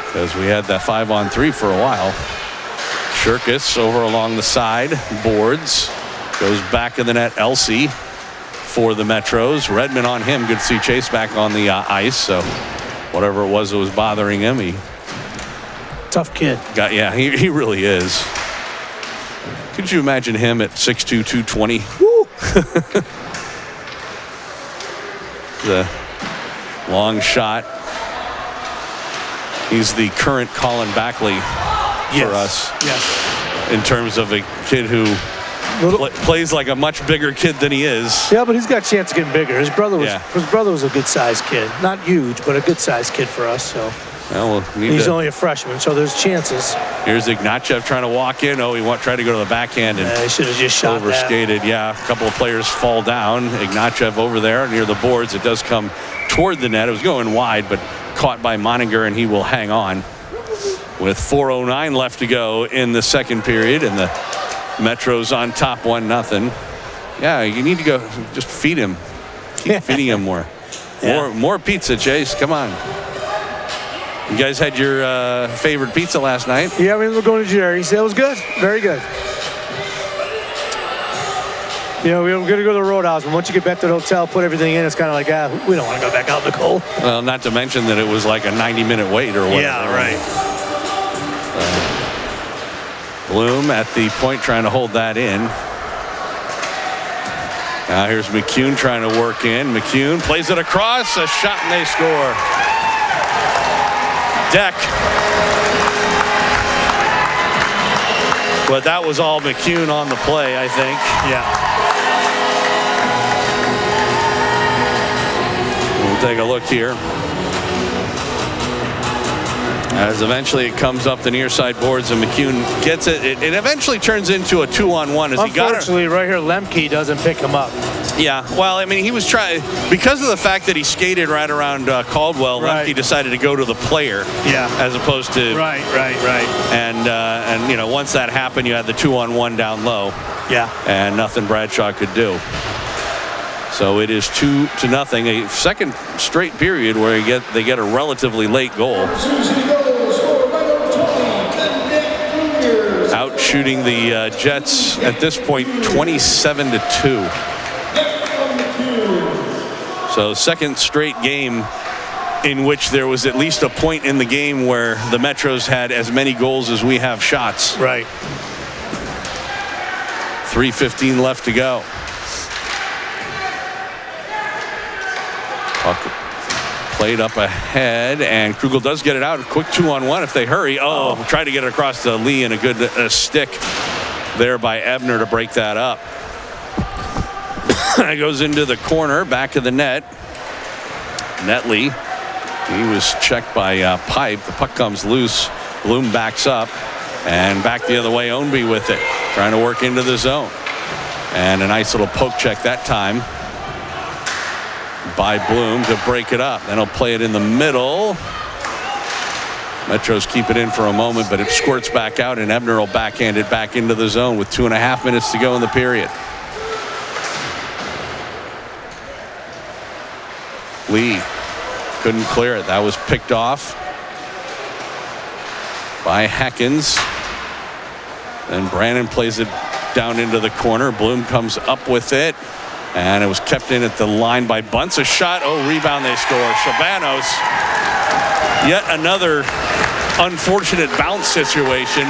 Because we had that 5-on-3 for a while. Shirkus over along the side. Boards. Goes back in the net. Elsey for the Metros. Redmond on him. Good to see Chase back on the ice. So whatever it was that was bothering him, he... Tough kid. He really is. Could you imagine him at 6'2", 220? Woo! The long shot. He's the current Colin Backley for us. Yes. In terms of a kid who plays like a much bigger kid than he is. Yeah, but he's got a chance of getting bigger. His brother was a good-sized kid. Not huge, but a good-sized kid for us. So. Well, he's only a freshman, so there's chances. Here's Ignatyev trying to walk in. Oh, he tried to go to the backhand and he should have just shot overskated. that. Yeah, a couple of players fall down. Ignatyev over there near the boards. It does come toward the net. It was going wide, but caught by Moninger, and he will hang on. With 4:09 left to go in the second period, and the Metros on top 1-0. Yeah, you need to go just feed him. Keep feeding him more. Yeah. More pizza, Chase. Come on. You guys had your favorite pizza last night? Yeah, we were going to Jerry's. It was good. Very good. You know, we were going to go to the Roadhouse, and once you get back to the hotel, put everything in, it's kind of like, we don't want to go back out in the cold. Well, not to mention that it was like a 90-minute wait or whatever. Yeah, right. Bloom at the point trying to hold that in. Now here's McCune trying to work in. McCune plays it across, a shot, and they score. Deck. But that was all McCune on the play, I think. Yeah. We'll take a look here. As eventually it comes up the near side boards and McCune gets it. It eventually turns into a 2-on-1 as he got it. Unfortunately, right here, Lemke doesn't pick him up. Yeah, well, I mean, he was trying, because of the fact that he skated right around Caldwell, Lemke decided to go to the player. Yeah. As opposed to. Right. And you know, once that happened, you had the 2-on-1 down low. Yeah. And nothing Bradshaw could do. So it is 2-0, a second straight period where they get a relatively late goal. Out shooting the Jets at this point 27-2. So second straight game in which there was at least a point in the game where the Metros had as many goals as we have shots. Right. 3:15 left to go. Puck played up ahead, and Krugel does get it out. A quick 2-on-1 if they hurry. Try to get it across to Lee, and a good stick there by Ebner to break that up. It goes into the corner, back of the net. Netley. He was checked by Pipe. The puck comes loose. Bloom backs up, and back the other way. Ownby with it, trying to work into the zone. And a nice little poke check that time by Bloom to break it up. Then he'll play it in the middle. Metros keep it in for a moment, but it squirts back out, and Ebner will backhand it back into the zone with 2.5 minutes to go in the period. Lee couldn't clear it. That was picked off by Heckens. And Brandon plays it down into the corner. Bloom comes up with it. And it was kept in at the line by Bunce. A shot. Oh, rebound, they score. Shabanos. Yet another unfortunate bounce situation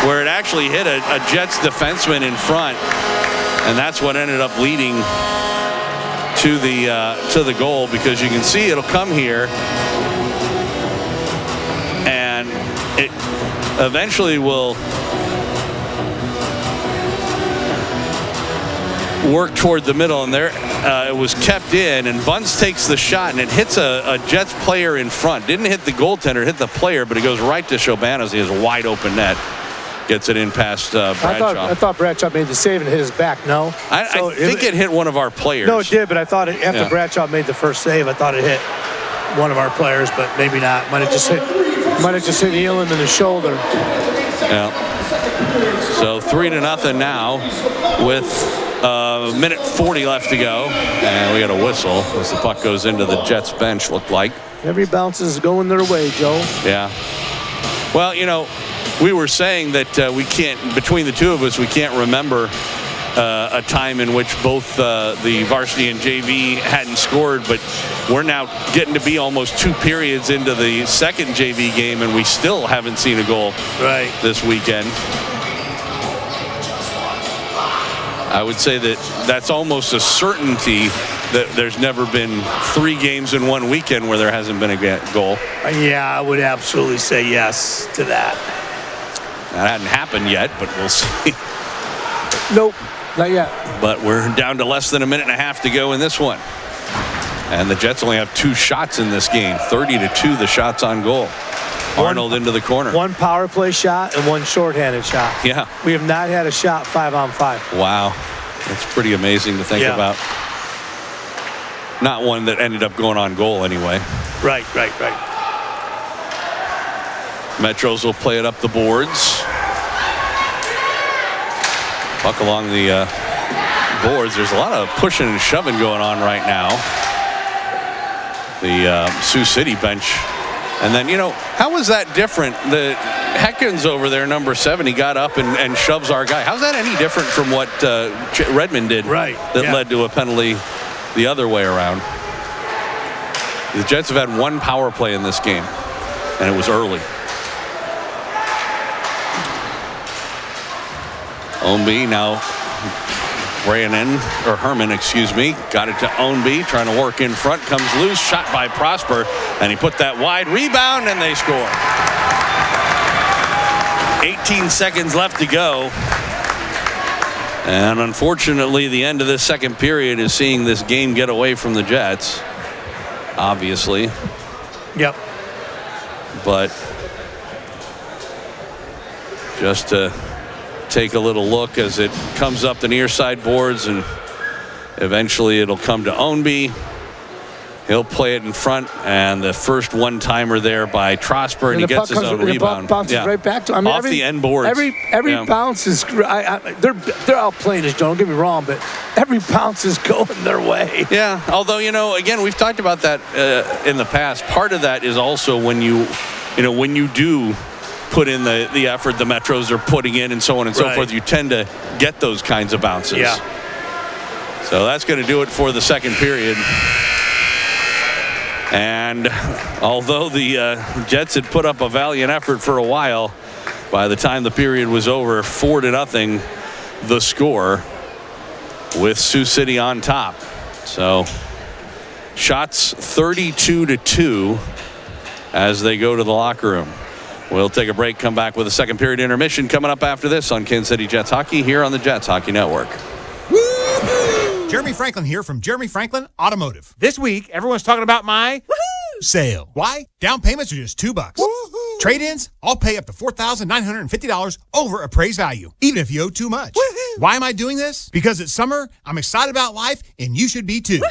where it actually hit a Jets defenseman in front. And that's what ended up leading to the goal, because you can see it'll come here. And it eventually will work toward the middle, and there it was kept in, and Bunce takes the shot, and it hits a Jets player in front. Didn't hit the goaltender, hit the player, but it goes right to Shobanos. He has a wide open net. Gets it in past Bradshaw. I thought Bradshaw made the save and hit his back. No, I think it hit one of our players. No, it did, but I thought after Bradshaw made the first save, I thought it hit one of our players, but maybe not. Might have just hit Elam in the shoulder. Yeah. So 3-0 now with minute 40 left to go, and we got a whistle as the puck goes into the Jets bench. Looked like every bounce is going their way, Joe. Yeah. Well, we were saying that we can't, between the two of us, we can't remember a time in which both the varsity and JV hadn't scored, but we're now getting to be almost 2 periods into the second JV game, and we still haven't seen a goal this weekend. I would say that that's almost a certainty that there's never been 3 games in one weekend where there hasn't been a goal. Yeah, I would absolutely say yes to that. That hadn't happened yet, but we'll see. Nope, not yet. But we're down to less than a minute and a half to go in this one. And the Jets only have 2 shots in this game. 30-2 the shots on goal. Arnold into the corner. 1 power play shot and 1 shorthanded shot. Yeah. We have not had a shot 5-on-5. Wow. That's pretty amazing to think about. Not one that ended up going on goal anyway. Right. Metros will play it up the boards. Puck along the boards. There's a lot of pushing and shoving going on right now. The Sioux City bench. And then, how was that different? The Heckens over there, number 7, he got up and shoves our guy. How's that any different from what Redmond did? Right. That led to a penalty the other way around. The Jets have had 1 power play in this game, and it was early. Ownby now, Herman, got it to Ownby, trying to work in front, comes loose, shot by Prosper, and he put that wide, rebound, and they score. 18 seconds left to go. And unfortunately, the end of this second period is seeing this game get away from the Jets, obviously. Yep. But just to take a little look as it comes up the near side boards, and eventually it'll come to Ownby. He'll play it in front, and the first one-timer there by Trosper, and he gets his own rebound. Bounces right back to him. Off the end boards. Every bounce is. They're outplaying us, don't get me wrong, but every bounce is going their way. Yeah, although again, we've talked about that in the past. Part of that is also when you do put in the effort the Metros are putting in, and so on and so forth, you tend to get those kinds of bounces. Yeah. So that's going to do it for the second period. And although the Jets had put up a valiant effort for a while, by the time the period was over, 4-0 the score, with Sioux City on top. So shots 32-2 as they go to the locker room. We'll take a break, come back with a second period intermission coming up after this on Kansas City Jets Hockey here on the Jets Hockey Network. Jeremy Franklin here from Jeremy Franklin Automotive. This week, everyone's talking about my sale. Why? Down payments are just $2. Trade-ins, I'll pay up to $4,950 over appraised value, even if you owe too much. Why am I doing this? Because it's summer, I'm excited about life, and you should be too.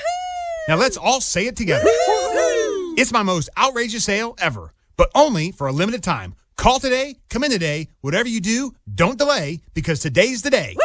Now let's all say it together. It's my most outrageous sale ever. but only for a limited time. Call today, come in today, whatever you do, don't delay, because today's the day.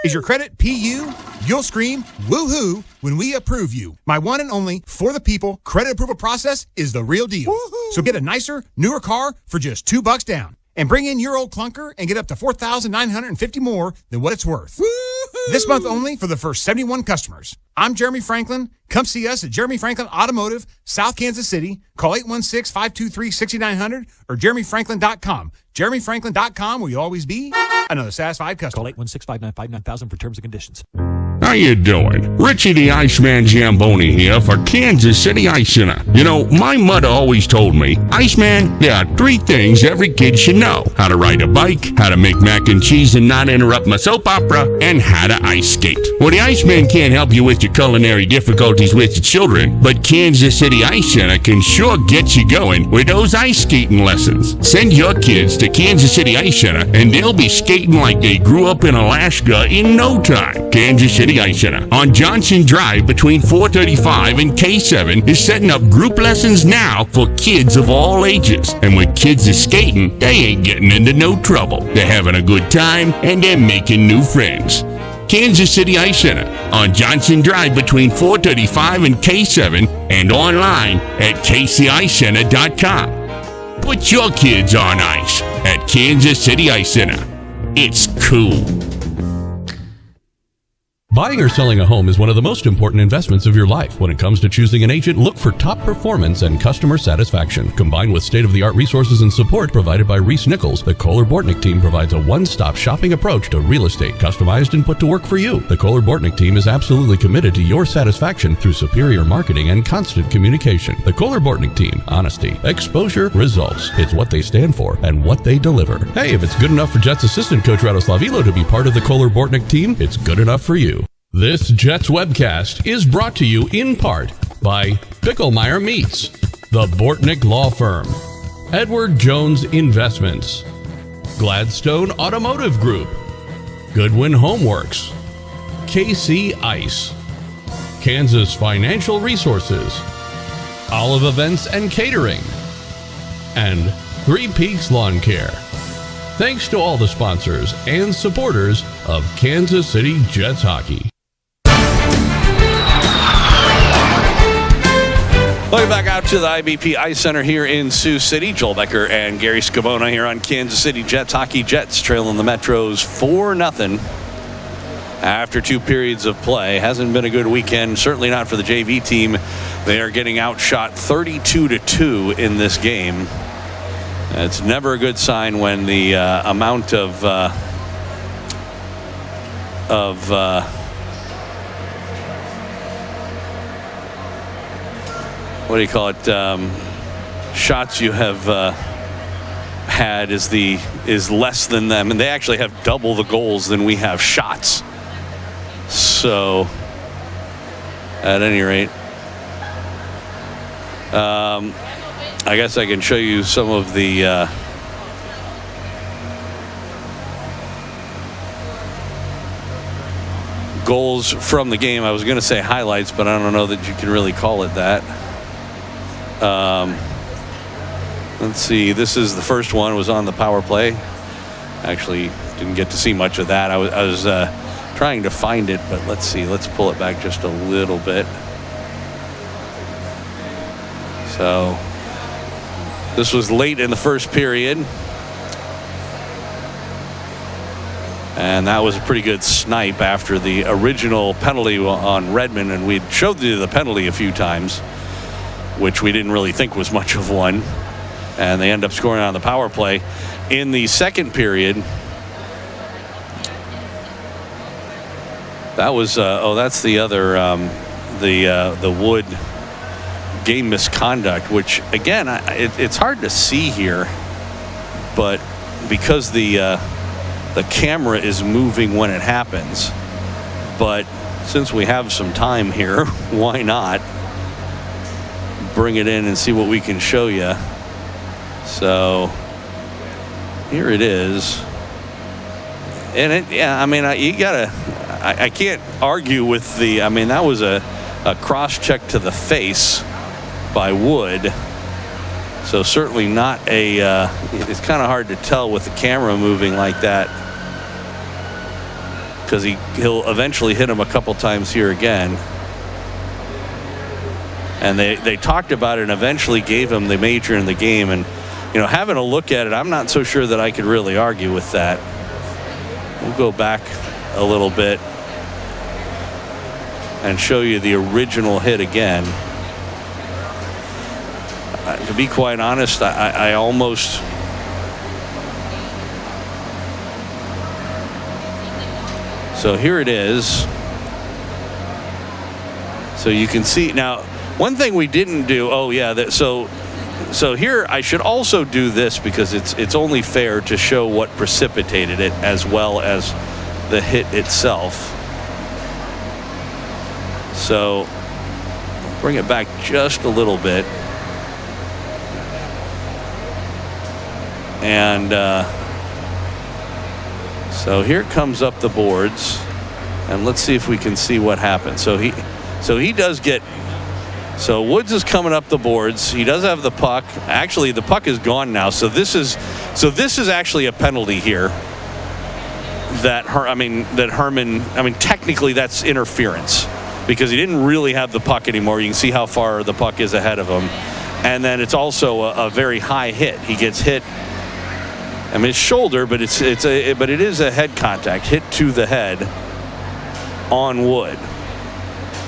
Is your credit PU? You'll scream woohoo when we approve you. My one and only for the people credit approval process is the real deal. Woo-hoo. So get a nicer, newer car for just $2 down. And bring in your old clunker and get up to $4,950 more than what it's worth. Woo-hoo. This month only for the first 71 customers. I'm Jeremy Franklin. Come see us at Jeremy Franklin Automotive, South Kansas City. Call 816-523-6900 or jeremyfranklin.com. jeremyfranklin.com, where you'll always be another satisfied customer. Call 816-595-9000 for terms and conditions. How you doing? Richie the Iceman Zamboni here for Kansas City Ice Center. You know, my mother always told me, Iceman, there are 3 things every kid should know. How to ride a bike, how to make mac and cheese and not interrupt my soap opera, and how to ice skate. Well, the Iceman can't help you with your culinary difficulties with your children, but Kansas City Ice Center can sure get you going with those ice skating lessons. Send your kids to Kansas City Ice Center and they'll be skating like they grew up in Alaska in no time. Kansas City Ice Center on Johnson Drive between 435 and K7 is setting up group lessons now for kids of all ages. And when kids are skating, they ain't getting into no trouble. They're having a good time and they're making new friends. Kansas City Ice Center on Johnson Drive between 435 and K7 and online at kcicecenter.com. Put your kids on ice at Kansas City Ice Center. It's cool. Buying or selling a home is one of the most important investments of your life. When it comes to choosing an agent, look for top performance and customer satisfaction. Combined with state-of-the-art resources and support provided by Reese Nichols, the Kohler-Bortnick team provides a one-stop shopping approach to real estate, customized and put to work for you. The Kohler-Bortnick team is absolutely committed to your satisfaction through superior marketing and constant communication. The Kohler-Bortnick team, honesty, exposure, results. It's what they stand for and what they deliver. Hey, if it's good enough for Jets assistant coach Radoslavilo to be part of the Kohler-Bortnick team, it's good enough for you. This Jets webcast is brought to you in part by Bicklemeyer Meats, the Bortnick Law Firm, Edward Jones Investments, Gladstone Automotive Group, Goodwin Homeworks, KC Ice, Kansas Financial Resources, Olive Events and Catering, and 3 Peaks Lawn Care. Thanks to all the sponsors and supporters of Kansas City Jets hockey. Welcome back out to the IBP Ice Center here in Sioux City. Joel Becker and Gary Scabona here on Kansas City Jets hockey. Jets trailing the Metros 4-0 after 2 periods of play. Hasn't been a good weekend, certainly not for the JV team. They are getting outshot 32-2 in this game. It's never a good sign when the amount of what do you call it? Shots you have had is less than them, and they actually have double the goals than we have shots. So, at any rate, I guess I can show you some of the goals from the game. I was going to say highlights, but I don't know that you can really call it that. Let's see. This is the first one. It was on the power play. Actually, didn't get to see much of that. I was trying to find it, but let's see. Let's pull it back just a little bit. So this was late in the first period. And that was a pretty good snipe after the original penalty on Redmond. And we'd showed you the penalty a few times, which we didn't really think was much of one. And they end up scoring on the power play. In the second period, that was, that's the other, the Wood game misconduct, which, again, it's hard to see here. But because the camera is moving when it happens. But since we have some time here, why not bring it in and see what we can show you. So here it is. And I can't argue with that was a cross check to the face by Wood. So certainly not a, it's kind of hard to tell with the camera moving like that, because he'll eventually hit him a couple times here again. And they talked about it and eventually gave him the major in the game. And, having a look at it, I'm not so sure that I could really argue with that. We'll go back a little bit and show you the original hit again. To be quite honest, I almost... So here it is. So you can see now, one thing we didn't do, so here I should also do this, because it's only fair to show what precipitated it as well as the hit itself. So bring it back just a little bit. And so here it comes up the boards, and let's see if we can see what happens. So he does get, so Woods is coming up the boards. He does have the puck. Actually, the puck is gone now. So this is actually a penalty here. That Herman, technically that's interference, because he didn't really have the puck anymore. You can see how far the puck is ahead of him. And then it's also a very high hit. He gets hit. It's shoulder, but it is a head contact, hit to the head on Wood.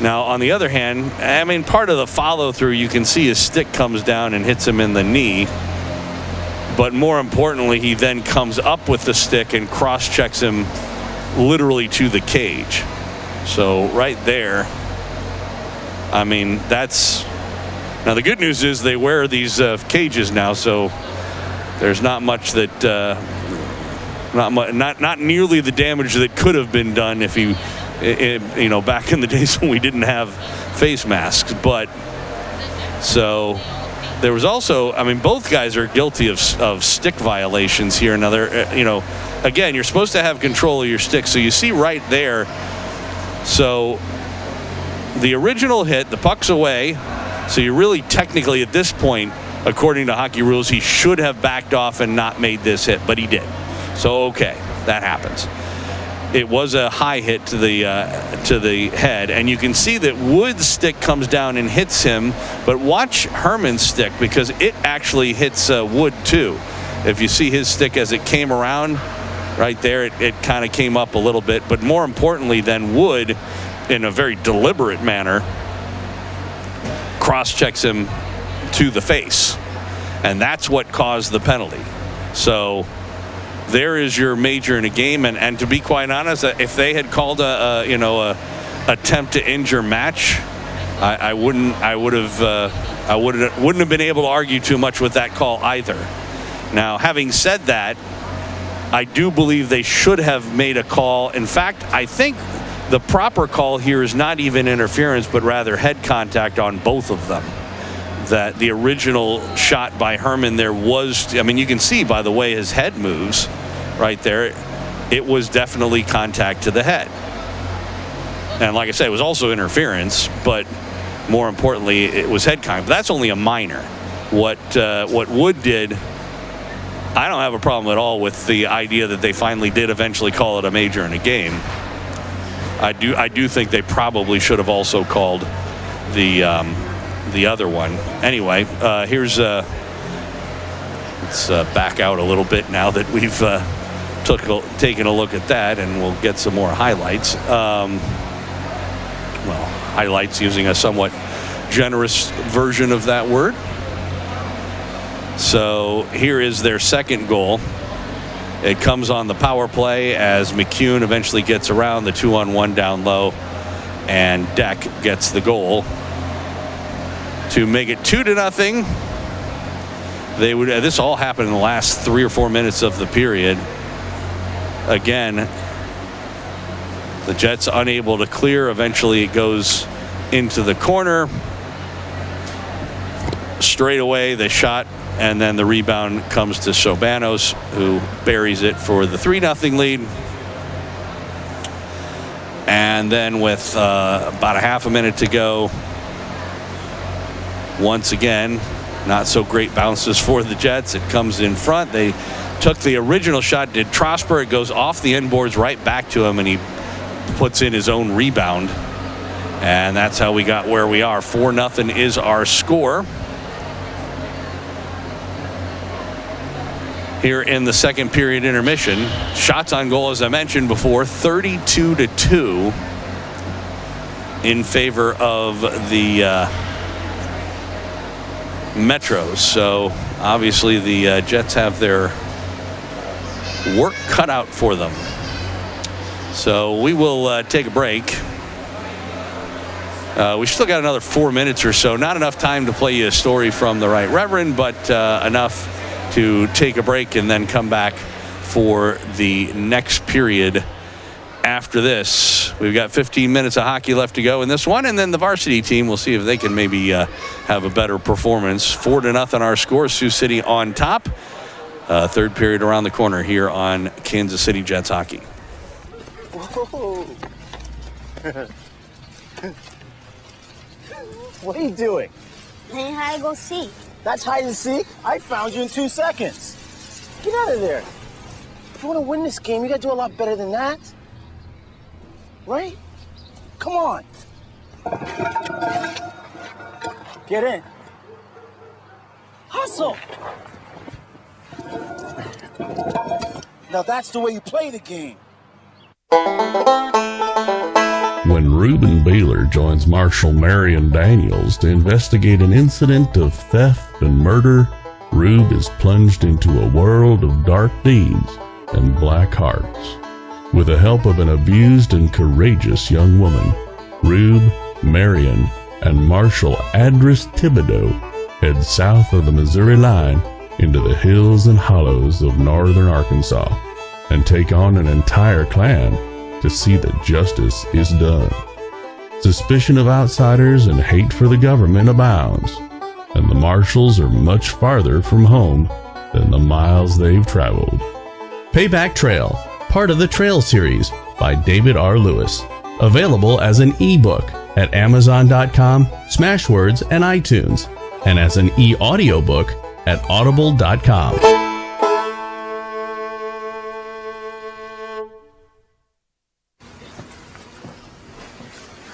Now, on the other hand, part of the follow through, you can see his stick comes down and hits him in the knee. But more importantly, he then comes up with the stick and cross checks him literally to the cage. So right there, that's, now the good news is they wear these cages now, so there's not much that, not nearly the damage that could have been done if he, back in the days when we didn't have face masks. But so there was also, both guys are guilty of stick violations here. Now they're, again, you're supposed to have control of your stick. So you see right there. So the original hit, the puck's away. So you're really technically at this point, according to hockey rules, he should have backed off and not made this hit, but he did. So, okay, that happens. It was a high hit to the head, and you can see that Wood's stick comes down and hits him, but watch Herman's stick, because it actually hits Wood too. If you see his stick as it came around, right there, it kind of came up a little bit, but more importantly then, Wood, in a very deliberate manner, cross-checks him to the face, and that's what caused the penalty. So there is your major in a game, and to be quite honest, if they had called a attempt to injure match, I wouldn't have been able to argue too much with that call either. Now, having said that, I do believe they should have made a call. In fact, I think the proper call here is not even interference, but rather head contact on both of them. That the original shot by Herman there was, you can see by the way his head moves right there, it was definitely contact to the head. And like I said, it was also interference, but more importantly, it was head contact. But that's only a minor. What Wood did, I don't have a problem at all with the idea that they finally did eventually call it a major in a game. I do think they probably should have also called the other one. Anyway, here's let's back out a little bit now that we've taken a look at that, and we'll get some more highlights. Highlights using a somewhat generous version of that word. So here is their second goal. It comes on the power play as McCune eventually gets around the 2-on-1 down low, and Deck gets the goal to make it 2-0. This all happened in the last 3 or 4 minutes of the period. Again, the Jets unable to clear. Eventually it goes into the corner. Straight away the shot, and then the rebound comes to Sobanos, who buries it for the 3-0 lead. And then with about a half a minute to go, once again, not so great bounces for the Jets. It comes in front. They took the original shot, did Trosper. It goes off the end boards right back to him, and he puts in his own rebound. And that's how we got where we are. 4-0 is our score here in the second period intermission. Shots on goal, as I mentioned before, 32-2 in favor of the Metros. So obviously the Jets have their work cut out for them. So we will take a break. We still got another 4 minutes or so. Not enough time to play you a story from the Right Reverend, but enough to take a break and then come back for the next period after this. We've got 15 minutes of hockey left to go in this one, and then the varsity team, we'll see if they can maybe have a better performance. 4-0 our score. Sioux City on top. Third period around the corner here on Kansas City Jets hockey. Whoa. What are you doing? Learning how to go see. That's hide and seek? I found you in 2 seconds. Get out of there. If you want to win this game, you got to do a lot better than that. Right? Come on. Get in. Hustle. Now that's the way you play the game. When Reuben Baylor joins Marshal Marion Daniels to investigate an incident of theft and murder, Rube is plunged into a world of dark deeds and black hearts. With the help of an abused and courageous young woman, Rube, Marion, and Marshal Adris Thibodeau head south of the Missouri line into the hills and hollows of northern Arkansas and take on an entire clan to see that justice is done. Suspicion of outsiders and hate for the government abounds, and the Marshals are much farther from home than the miles they've traveled. Payback Trail, part of the Trail series by David R. Lewis. Available as an ebook at Amazon.com, Smashwords, and iTunes, and as an e-audiobook at Audible.com.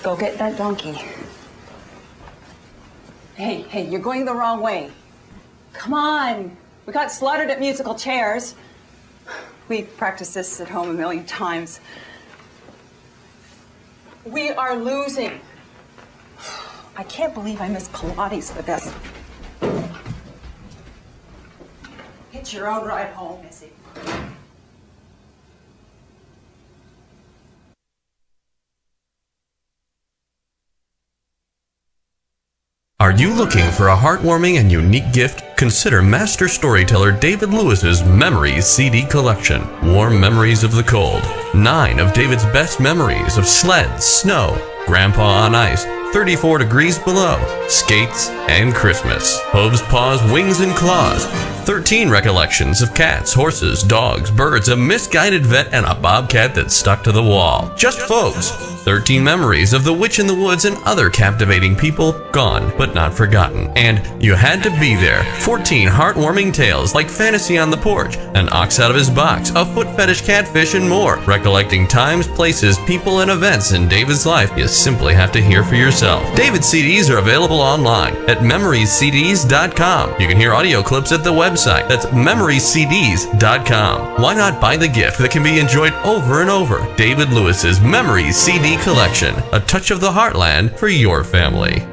Go get that donkey. Hey, you're going the wrong way. Come on. We got slaughtered at musical chairs. We practiced this at home a million times. We are losing. I can't believe I missed Pilates for this. Get your own ride home, Missy. Are you looking for a heartwarming and unique gift? Consider master storyteller David Lewis's Memories CD collection. Warm memories of the cold. 9 of David's best memories of sleds, snow, grandpa on ice, 34 degrees below, skates, and Christmas. Hooves, paws, wings, and claws. 13 recollections of cats, horses, dogs, birds, a misguided vet, and a bobcat that stuck to the wall. Just folks. 13 memories of the witch in the woods and other captivating people, gone but not forgotten. And you had to be there. 14 heartwarming tales like Fantasy on the Porch, An Ox Out of His Box, A Foot Fetish Catfish, and more. Recollecting times, places, people, and events in David's life you simply have to hear for yourself. David's CDs are available online at memoriescds.com. You can hear audio clips at the website. That's memoriescds.com. Why not buy the gift that can be enjoyed over and over? David Lewis's Memories CD collection, a touch of the heartland for your family.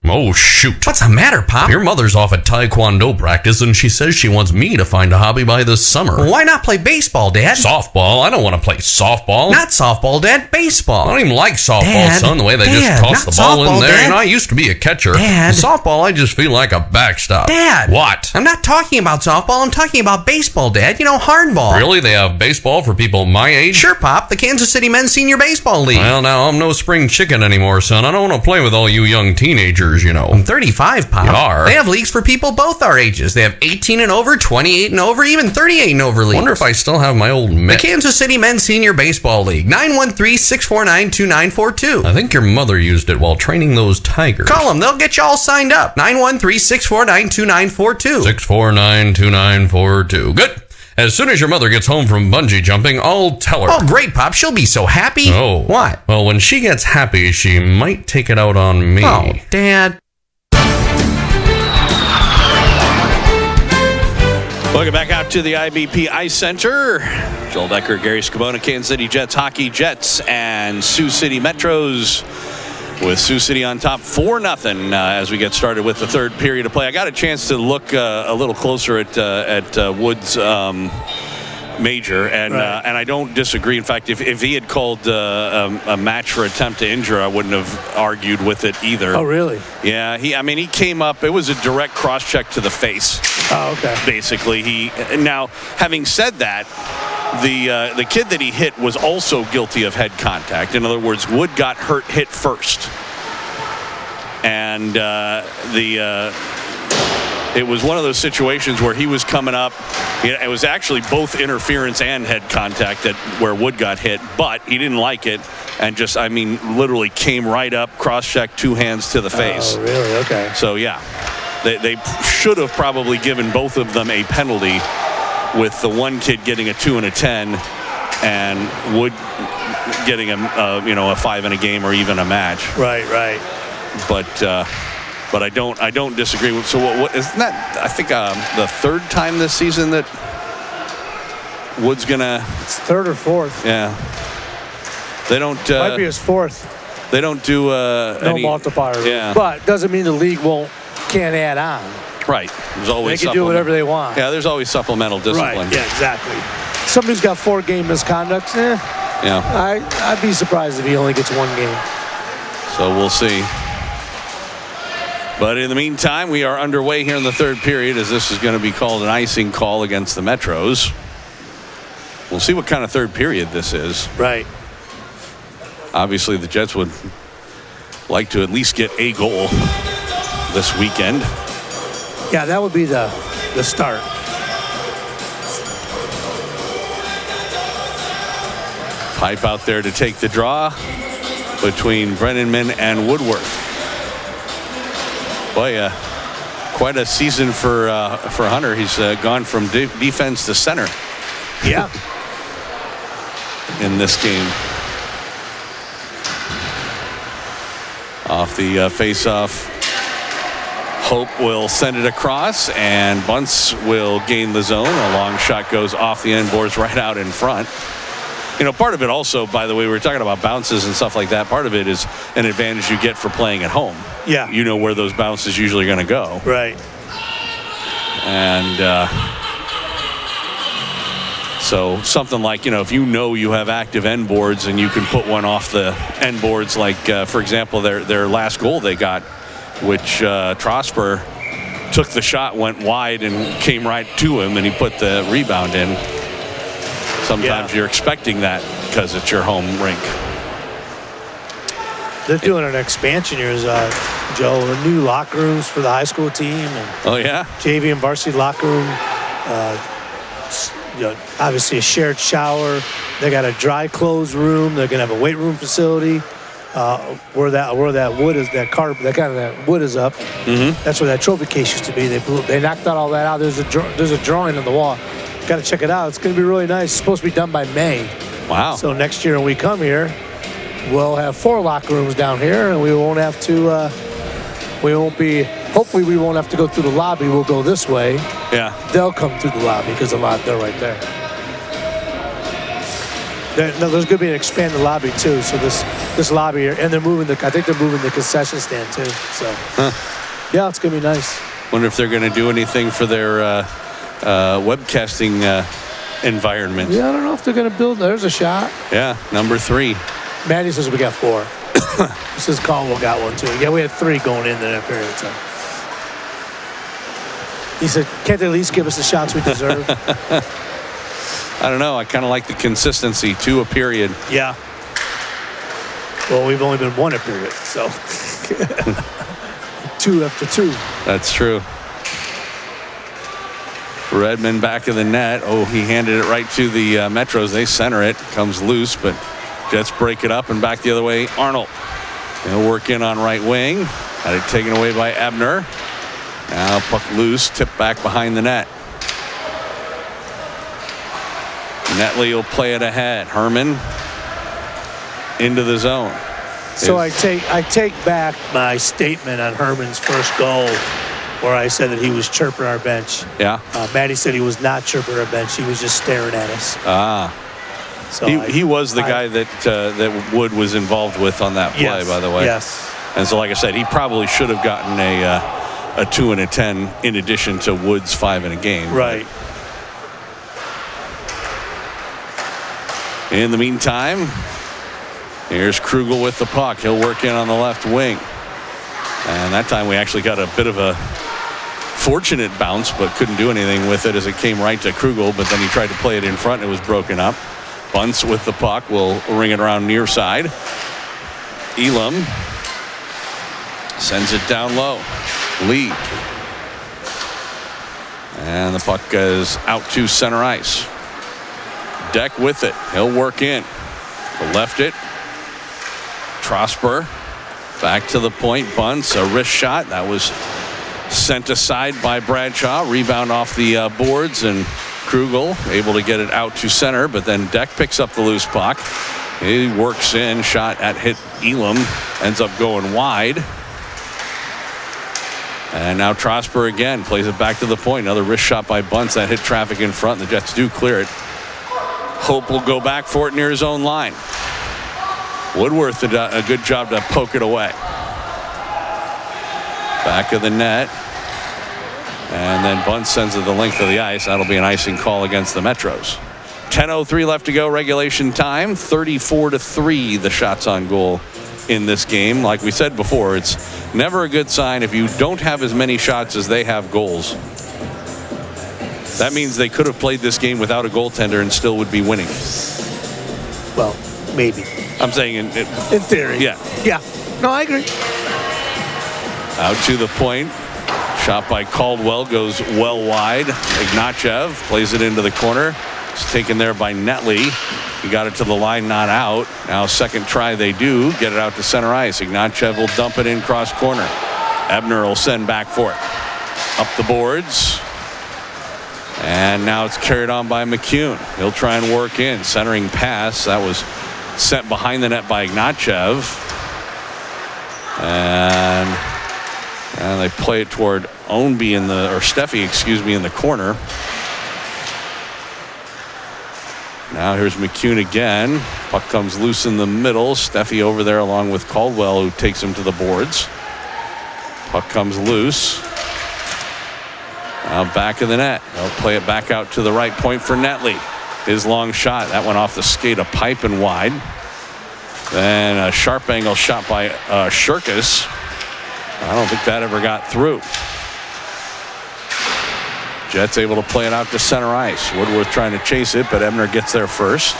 Oh, shoot. What's the matter, Pop? Your mother's off at Taekwondo practice, and she says she wants me to find a hobby by this summer. Well, why not play baseball, Dad? Softball? I don't want to play softball. Not softball, Dad. Baseball. I don't even like softball, Dad, son, the way they just toss the ball in there. Dad. You know, I used to be a catcher. Dad. Softball, I just feel like a backstop. Dad. What? I'm not talking about softball. I'm talking about baseball, Dad. You know, hardball. Really? They have baseball for people my age? Sure, Pop. The Kansas City Men's Senior Baseball League. Well, now, I'm no spring chicken anymore, son. I don't want to play with all you young teenagers. Tigers, you know. 35, Pop. They have leagues for people both our ages. They have 18 and over, 28 and over, even 38 and over leagues. Wonder if I still have my old mitt. The Kansas City Men's Senior Baseball League, 913-649-2942. I think your mother used it while training those tigers. Call them. They'll get you all signed up. 913-649-2942. 649-2942. Good. As soon as your mother gets home from bungee jumping, I'll tell her. Oh, great, Pop. She'll be so happy. Oh. What? Well, when she gets happy, she might take it out on me. Oh, Dad. Welcome back out to the IBP Ice Center. Joel Decker, Gary Scabona, Kansas City Jets hockey, Jets and Sioux City Metros, with Sioux City on top 4-0 as we get started with the third period of play. I got a chance to look a little closer at Wood's major, and I don't disagree. In fact, if he had called a match for attempt to injure, I wouldn't have argued with it either. Oh, really? Yeah, he came up. It was a direct cross check to the face. Oh, okay. Basically, now having said that, the kid that he hit was also guilty of head contact. In other words, Wood got hit first, and it was one of those situations where he was coming up. It was actually both interference and head contact where Wood got hit, but he didn't like it and literally came right up, cross-checked, two hands to the face. Oh, really? Okay. So, yeah, they should have probably given both of them a penalty, with the one kid getting a 2 and a 10 and Wood getting a 5 in a game or even a match. Right. But I don't disagree with. So what isn't that? I think the third time this season that Wood's gonna. It's third or fourth. Yeah. They don't. Might be his fourth. They don't do no multiplier. Yeah. But doesn't mean the league can't add on. Right. There's always. They can do whatever they want. Yeah. There's always supplemental discipline. Right. Yeah. Exactly. Somebody's got 4 game misconducts. Yeah. I'd be surprised if he only gets 1 game. So we'll see. But in the meantime, we are underway here in the third period, as this is going to be called an icing call against the Metros. We'll see what kind of third period this is. Right. Obviously, the Jets would like to at least get a goal this weekend. Yeah, that would be the start. Pipe out there to take the draw between Brennanman and Woodworth. Boy, quite a season for Hunter. He's gone from defense to center. Yeah. In this game. Off the face-off, Hope will send it across, and Bunce will gain the zone. A long shot goes off the end boards right out in front. Part of it also, by the way, we were talking about bounces and stuff like that. Part of it is an advantage you get for playing at home. Yeah. You know where those bounces usually going to go. Right. And so something like, if you have active end boards and you can put one off the end boards, like, for example, their last goal they got, which Trosper took the shot, went wide, and came right to him, and he put the rebound in. Sometimes you're expecting that because it's your home rink. They're doing an expansion here, Joe. The new locker rooms for the high school team. And oh, yeah? JV and varsity locker room. Obviously a shared shower. They got a dry clothes room. They're going to have a weight room facility. Where that wood is, that wood is up. Mm-hmm. That's where that trophy case used to be. They knocked out all that out. There's a drawing on the wall. Got to check it out. It's going to be really nice. It's supposed to be done by May. Wow. So next year when we come here, we'll have 4 locker rooms down here, and we won't have to. Hopefully we won't have to go through the lobby. We'll go this way. Yeah. They'll come through the lobby because they're right there. There's going to be an expanded lobby too. So this lobby here, and I think they're moving the concession stand too. So yeah, it's going to be nice. Wonder if they're going to do anything for their webcasting environment. Yeah, I don't know if they're going to build. There's a shot. Yeah, number 3. Maddie says we got 4. He says Caldwell got 1 too. Yeah, we had 3 going into that period. So he said, "Can't they at least give us the shots we deserve?" I don't know. I kind of like the consistency, 2 a period. Yeah. Well, we've only been 1 a period, so 2 after 2. That's true. Redmond back of the net. Oh, he handed it right to the Metros. They center it. Comes loose, but Jets break it up and back the other way. Arnold. He'll work in on right wing. Had it taken away by Ebner. Now puck loose. Tipped back behind the net. Netley will play it ahead. Herman into the zone. So I take back my statement on Herman's first goal, where I said that he was chirping our bench. Yeah. Matty said he was not chirping our bench. He was just staring at us. So he was the guy that Wood was involved with on that play, by the way. Yes. And so, like I said, he probably should have gotten a 2 and a 10 in addition to Wood's 5 in a game. Right. In the meantime, here's Krugel with the puck. He'll work in on the left wing. And that time we actually got a bit of a fortunate bounce, but couldn't do anything with it as it came right to Krugel. But then he tried to play it in front. It was broken up. Bunce with the puck will ring it around near side. Elam sends it down low. Lee. And the puck goes out to center ice. Deck with it. He'll work in. Left it. Trosper back to the point. Bunce, a wrist shot. That was sent aside by Bradshaw. Rebound off the boards, and Krugel able to get it out to center, but then Deck picks up the loose puck. He works in. Shot at hit Elam. Ends up going wide. And now Trosper again plays it back to the point. Another wrist shot by Bunce that hit traffic in front. The Jets do clear it. Hope will go back for it near his own line. Woodworth did a good job to poke it away. Back of the net. And then Bunce sends it the length of the ice. That'll be an icing call against the Metros. 10:03 left to go, regulation time. 34-3 the shots on goal in this game. Like we said before, it's never a good sign if you don't have as many shots as they have goals. That means they could have played this game without a goaltender and still would be winning. Well, maybe. I'm saying in theory. Yeah. Yeah. No, I agree. Out to the point. Shot by Caldwell goes well wide. Ignatyev plays it into the corner. It's taken there by Netley. He got it to the line, not out. Now second try they do. Get it out to center ice. Ignatyev will dump it in cross corner. Ebner will send back for it. Up the boards. And now it's carried on by McCune. He'll try and work in. Centering pass. That was sent behind the net by Ignatyev. And they play it toward Ownby Steffi, in the corner. Now here's McCune again. Puck comes loose in the middle. Steffi over there along with Caldwell, who takes him to the boards. Puck comes loose. Now back of the net. They'll play it back out to the right point for Netley. His long shot. That went off the skate of pipe and wide. Then a sharp angle shot by Shirkus. I don't think that ever got through. Jets able to play it out to center ice. Woodworth trying to chase it, but Ebner gets there first.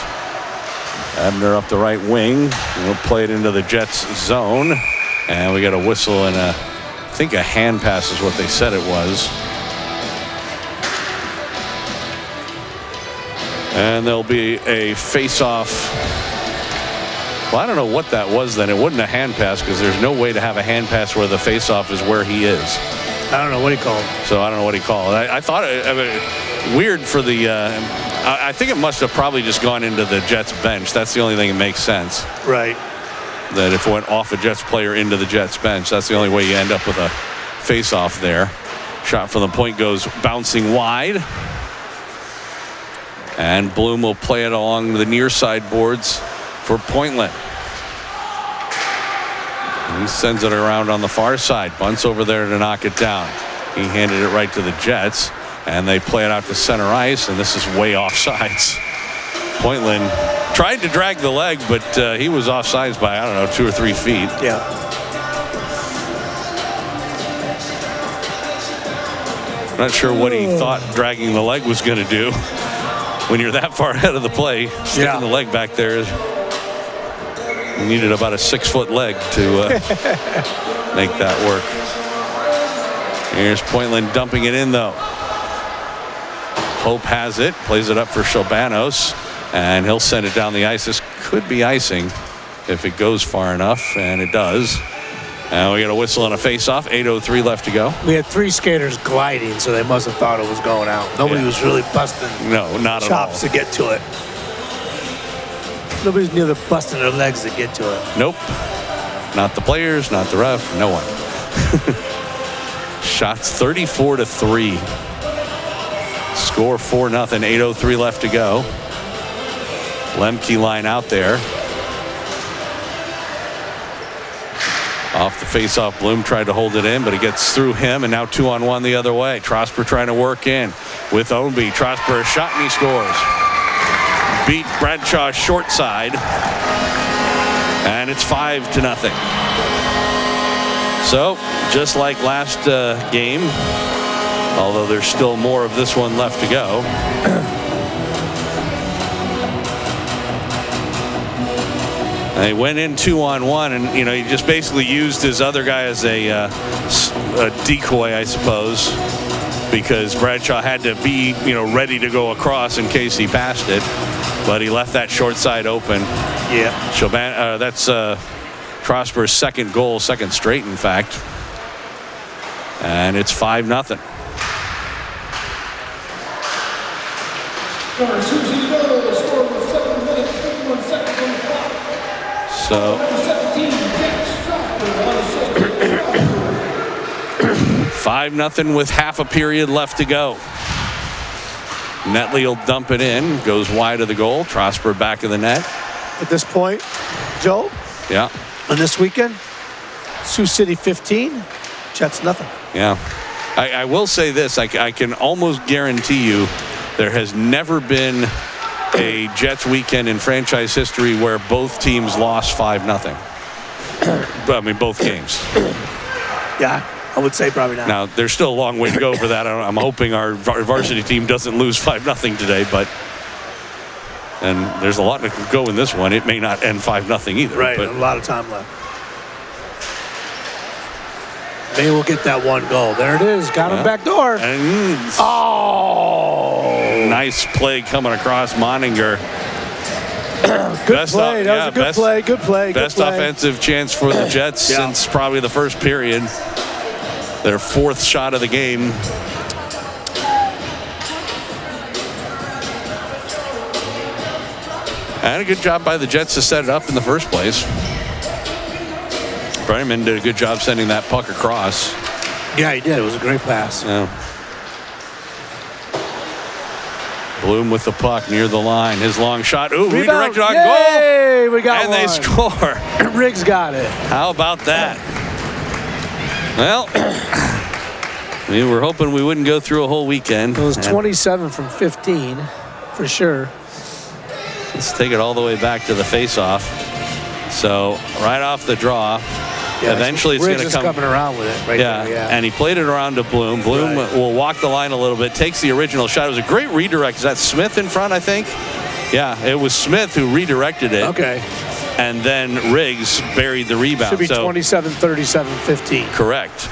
Ebner up the right wing. We'll play it into the Jets zone. And we got a whistle and I think a hand pass is what they said it was. And there'll be a face-off. Well, I don't know what that was then. It wasn't a hand pass because there's no way to have a hand pass where the face-off is where he is. I don't know what he called. So I don't know what he called. I thought it weird for the. I think it must have probably just gone into the Jets bench. That's the only thing that makes sense. Right. That if it went off a Jets player into the Jets bench, that's the only way you end up with a face-off there. Shot from the point goes bouncing wide. And Bloom will play it along the near side boards for Pointland. He sends it around on the far side. Bunce over there to knock it down. He handed it right to the Jets, and they play it out to center ice, and this is way offsides. Pointland tried to drag the leg, but he was offsides by, 2 or 3 feet. Yeah. Not sure what he thought dragging the leg was going to do. When you're that far ahead of the play, sticking the leg back there, you needed about a 6-foot leg to make that work. Here's Pointland dumping it in, though. Hope has it, plays it up for Shobanos, and he'll send it down the ice. This could be icing if it goes far enough, and it does. And we got a whistle and a face-off. 8:03 left to go. We had 3 skaters gliding, so they must have thought it was going out. Nobody was really busting not chops at all to get to it. Nobody's near the busting their legs to get to it. Nope. Not the players, not the ref, no one. Shots 34-3. Score 4-0. 8:03 left to go. Lemke line out there. Off the face-off, Bloom tried to hold it in, but it gets through him, and now 2-on-1 the other way. Trosper trying to work in with Ownby. Trosper a shot, and he scores. Beat Bradshaw's short side, and it's 5-0. So, just like last game, although there's still more of this one left to go. They went in 2-on-1, and he just basically used his other guy as a decoy, I suppose, because Bradshaw had to be ready to go across in case he passed it, but he left that short side open. Yeah. That's Trosper's second goal, second straight, in fact, and it's 5-0. So 5-0 with half a period left to go. Netley will dump it in, goes wide of the goal. Trosper back of the net. At this point, Joe? Yeah. On this weekend, Sioux City 15, Jets nothing. Yeah. I will say this. I can almost guarantee you there has never been a Jets weekend in franchise history where both teams lost 5-0. I mean, both games. Yeah, I would say probably not. Now, there's still a long way to go for that. I'm hoping our varsity team doesn't lose 5-0 today, and there's a lot to go in this one. It may not end 5-0 either. Right, but a lot of time left. Maybe we'll get that one goal. There it is. Got him back door. And nice play coming across Moninger. Good play. That was a good play. Good play. Best offensive chance for the Jets since probably the first period. Their 4th shot of the game. And a good job by the Jets to set it up in the first place. Brenneman did a good job sending that puck across. Yeah, he did. It was a great pass. Yeah. Bloom with the puck near the line. His long shot. Ooh, redirected on goal. We got and one. They score. Riggs got it. How about that? Well, we were hoping we wouldn't go through a whole weekend. It was 27 from 15, for sure. Let's take it all the way back to the face-off. So, right off the draw. Yeah, eventually it's going to come. coming around with it right there. Yeah. And he played it around to Bloom. Bloom will walk the line a little bit, takes the original shot. It was a great redirect. Is that Smith in front, I think? Yeah, it was Smith who redirected it. Okay. And then Riggs buried the rebound. Should be 27, 37, 15. Correct.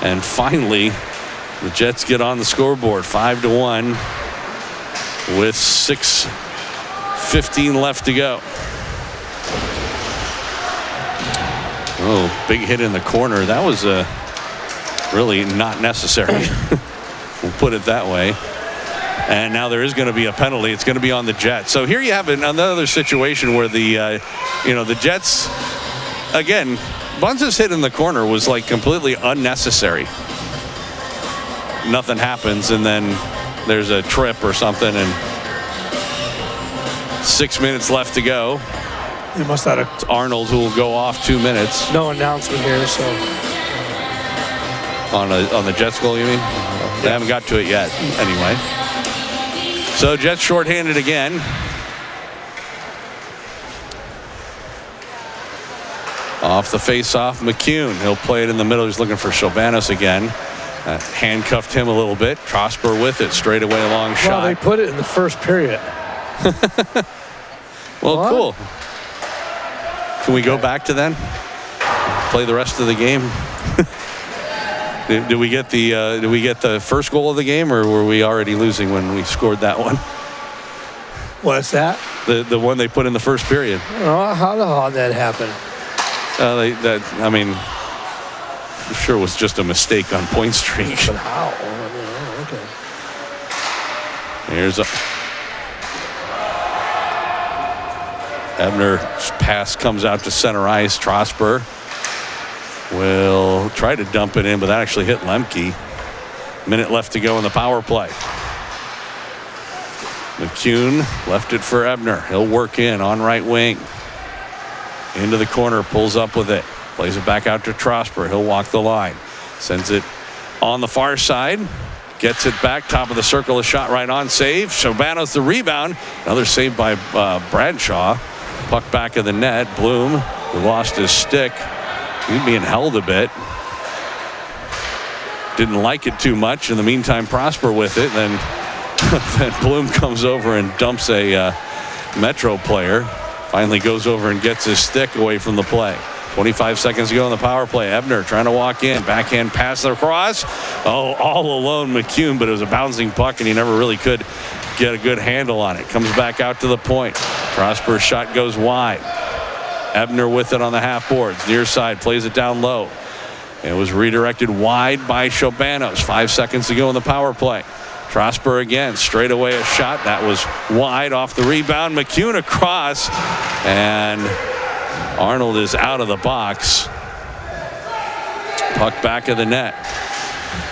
And finally, the Jets get on the scoreboard, 5-1 with 6:15 left to go. Oh, big hit in the corner. That was really not necessary. We'll put it that way. And now there is going to be a penalty. It's going to be on the Jets. So here you have another situation where the Jets, again, Bunce's hit in the corner was like completely unnecessary. Nothing happens, and then there's a trip or something, and 6 minutes left to go. They must have It's Arnold who will go off 2 minutes. no announcement here, so. On the Jets goal, you mean? They haven't got to it yet, anyway. So Jets shorthanded again. Off the face-off, McCune. He'll play it in the middle. He's looking for Shobanos again. Handcuffed him a little bit. Trosper with it. Straight away, long shot. Well, they put it in the first period. Well, what? Cool. Can we go back to then? Play the rest of the game? Did we get the first goal of the game, or were we already losing when we scored that one? What's that? The one they put in the first period. Oh, how the hell did that happen? I'm sure it was just a mistake on point streak. But how? Okay. Here's Ebner's pass comes out to center ice. Trosper will try to dump it in, but that actually hit Lemke. Minute left to go in the power play. McCune left it for Ebner. He'll work in on right wing. Into the corner, pulls up with it. Plays it back out to Trosper. He'll walk the line. Sends it on the far side. Gets it back, top of the circle, a shot right on, save. Shabano's the rebound. Another save by Bradshaw. Puck back of the net. Bloom, who lost his stick. He's being held a bit. Didn't like it too much. In the meantime, Prosper with it. Then Bloom comes over and dumps a Metro player. Finally goes over and gets his stick away from the play. 25 seconds to go in the power play. Ebner trying to walk in. Backhand pass across. Oh, all alone McCune, but it was a bouncing puck, and he never really could get a good handle on it. Comes back out to the point. Prosper's shot goes wide. Ebner with it on the half boards. Near side, plays it down low. It was redirected wide by Shobanos. 5 seconds to go in the power play. Trosper again, straight away a shot. That was wide off the rebound. McCune across, and Arnold is out of the box. Puck back of the net.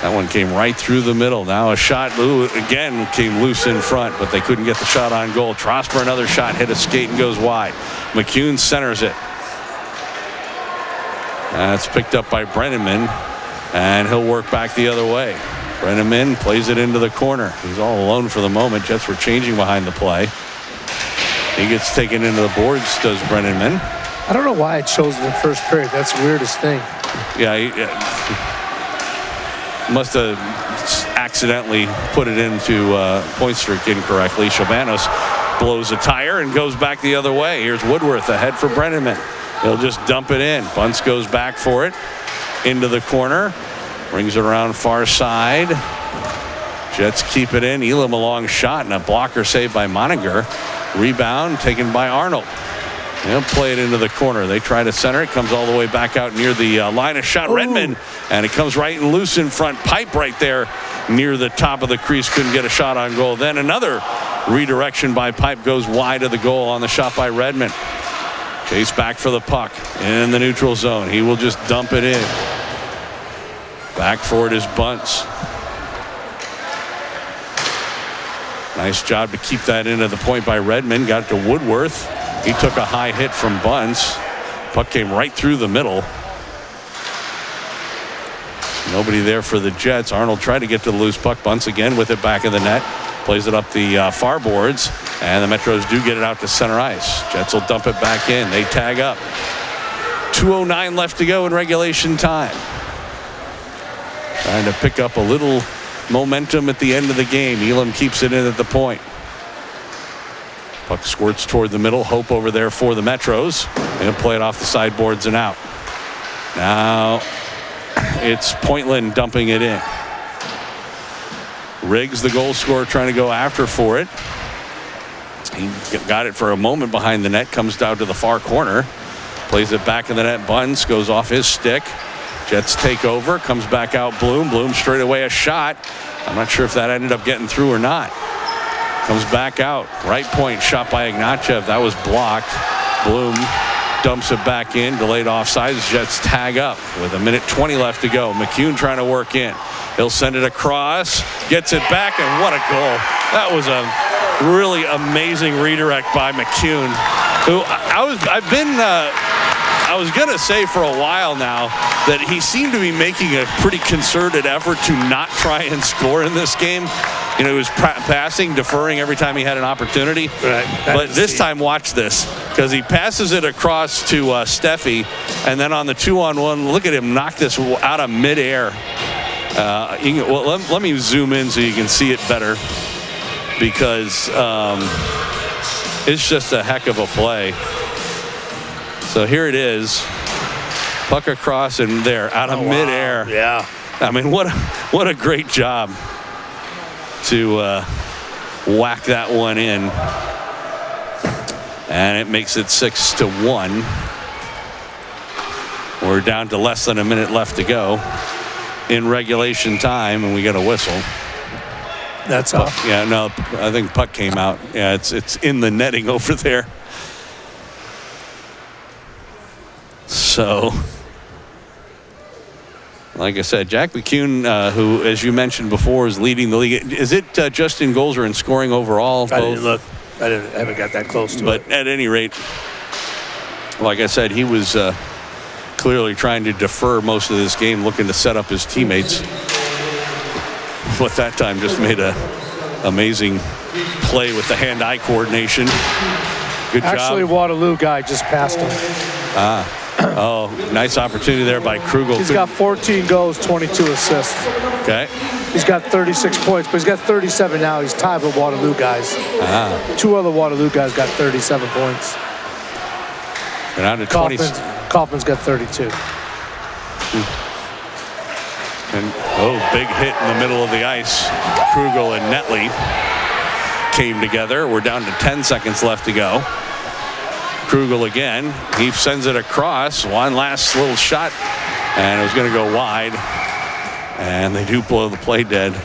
That one came right through the middle. Now a shot again came loose in front, but they couldn't get the shot on goal. Trosper another shot, hit a skate and goes wide. McCune centers it. That's picked up by Brenneman, and he'll work back the other way. Brenneman plays it into the corner. He's all alone for the moment. Jets were changing behind the play. He gets taken into the boards, does Brenneman. I don't know why it shows in the first period. That's the weirdest thing. Yeah, he must have accidentally put it into point streak incorrectly. Shabanos blows a tire and goes back the other way. Here's Woodworth ahead for Brenneman. He'll just dump it in. Bunce goes back for it. Into the corner. Brings it around far side. Jets keep it in. Elam a long shot and a blocker saved by Moniger. Rebound taken by Arnold. They'll play it into the corner. They try to center it. Comes all the way back out near the line of shot. Redmond. And it comes right and loose in front. Pipe right there near the top of the crease. Couldn't get a shot on goal. Then another redirection by Pipe goes wide of the goal on the shot by Redmond. Chase back for the puck in the neutral zone. He will just dump it in. Back for it is Bunce. Nice job to keep that into the point by Redmond. Got it to Woodworth. He took a high hit from Bunce. Puck came right through the middle. Nobody there for the Jets. Arnold tried to get to the loose puck. Bunce again with it back in the net. Plays it up the far boards. And the Metros do get it out to center ice. Jets will dump it back in. They tag up. 2:09 left to go in regulation time. Trying to pick up a little momentum at the end of the game. Elam keeps it in at the point. Puck squirts toward the middle. Hope over there for the Metros. They'll play it off the sideboards and out. Now it's Pointland dumping it in. Riggs, the goal scorer, trying to go after for it. He got it for a moment behind the net. Comes down to the far corner. Plays it back in the net. Buns goes off his stick. Jets take over. Comes back out Bloom. Bloom straight away a shot. I'm not sure if that ended up getting through or not. Comes back out. Right point shot by Ignatiev. That was blocked. Bloom dumps it back in. Delayed offside. Jets tag up with 1:20 left to go. McCune trying to work in. He'll send it across. Gets it back, and what a goal. That was a really amazing redirect by McCune, who I was going to say for a while now that he seemed to be making a pretty concerted effort to not try and score in this game. You know, he was passing, deferring every time he had an opportunity. Right. But this time, watch this, because he passes it across to Steffi, and then on the 2-on-1, look at him knock this out of midair. Let me zoom in so you can see it better, because it's just a heck of a play. So here it is. Puck across and there, out of midair. Yeah. I mean, what a great job to whack that one in. And it makes it 6-1. We're down to less than a minute left to go in regulation time, and we get a whistle. That's up. Yeah, no, I think puck came out. Yeah, it's in the netting over there. So, like I said, Jack McCune, who, as you mentioned before, is leading the league. Is it just in goals or in scoring overall? I didn't look. I haven't got that close to it. But at any rate, like I said, he was clearly trying to defer most of this game, looking to set up his teammates. But that time just made a amazing play with the hand-eye coordination. Good job. Actually, Waterloo guy just passed him. Oh, nice opportunity there by Krugel. He's got 14 goals, 22 assists. Okay. He's got 36 points, but he's got 37 now. He's tied with Waterloo guys. Two other Waterloo guys got 37 points. And out to 20. Kaufman's got 32. And big hit in the middle of the ice. Krugel and Netley came together. We're down to 10 seconds left to go. Krugel again. He sends it across. One last little shot, and it was going to go wide. And they do blow the play dead.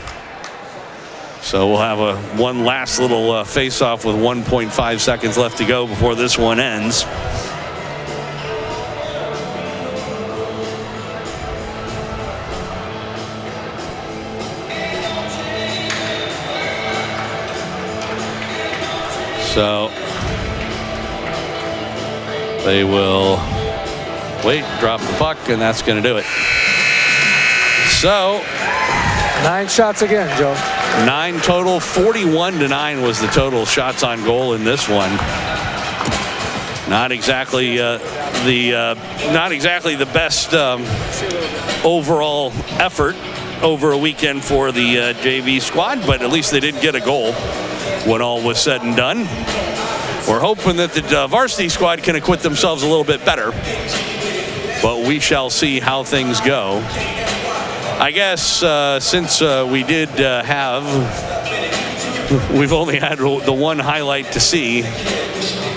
So we'll have one last little face-off with 1.5 seconds left to go before this one ends. So they will wait, drop the puck, and that's going to do it. So 9 shots again, Joe. 9 total. 41-9 was the total shots on goal in this one. Not exactly the best overall effort over a weekend for the JV squad, but at least they did get a goal when all was said and done. We're hoping that the varsity squad can acquit themselves a little bit better, but we shall see how things go. I guess since we've only had the one highlight to see,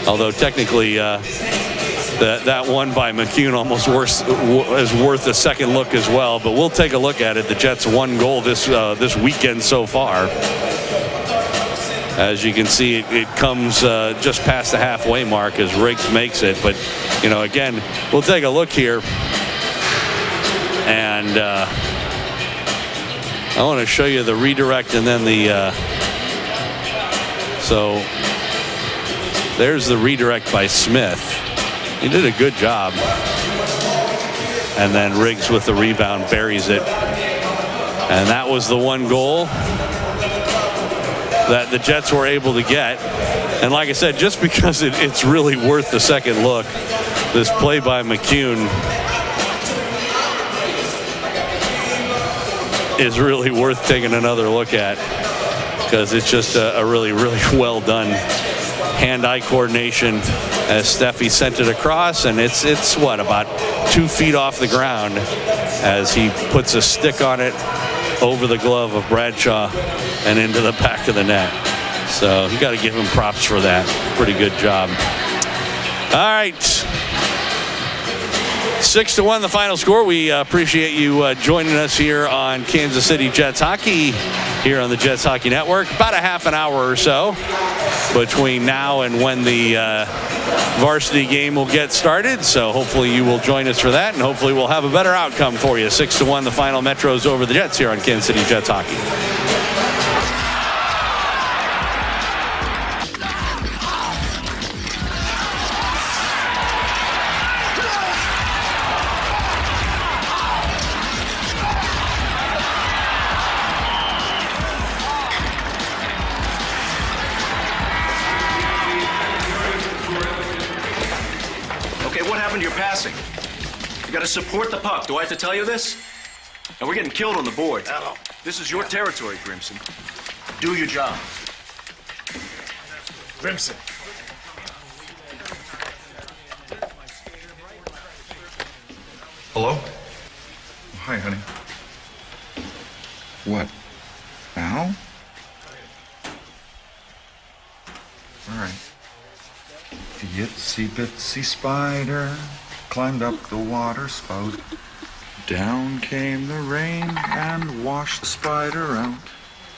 although technically that one by McCune almost is worth a second look as well, but we'll take a look at it. The Jets' one goal this weekend so far. As you can see, it comes just past the halfway mark as Riggs makes it. But, again, we'll take a look here. And I want to show you the redirect and then so there's the redirect by Smith. He did a good job. And then Riggs with the rebound buries it. And that was the one goal that the Jets were able to get. And like I said, just because it's really worth the second look, this play by McCune is really worth taking another look at, because it's just a really, really well done hand-eye coordination as Steffi sent it across, and it's what, about 2 feet off the ground as he puts a stick on it over the glove of Bradshaw and into the back of the net. So you got to give him props for that. Pretty good job. All right. 6-1 the final score. We appreciate you joining us here on Kansas City Jets Hockey here on the Jets Hockey Network. About a half an hour or so between now and when the varsity game will get started. So hopefully you will join us for that, and hopefully we'll have a better outcome for you. 6-1 the final Metros over the Jets here on Kansas City Jets Hockey. You gotta support the puck. Do I have to tell you this? And we're getting killed on the board. Hello. This is your territory, Grimson. Do your job. Grimson. Hello? Hi, honey. What? Now? All right. The itsy bitsy spider climbed up the water spout. Down came the rain and washed the spider out.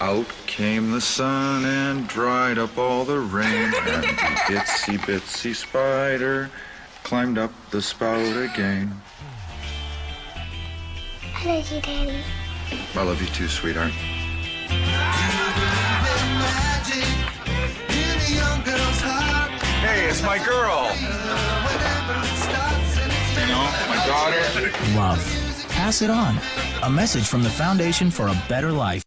Out came the sun and dried up all the rain. And the itsy bitsy spider climbed up the spout again. I love you, Daddy. I love you too, sweetheart. Hey, it's my girl. You know, my daughter. Love. Pass it on. A message from the Foundation for a Better Life.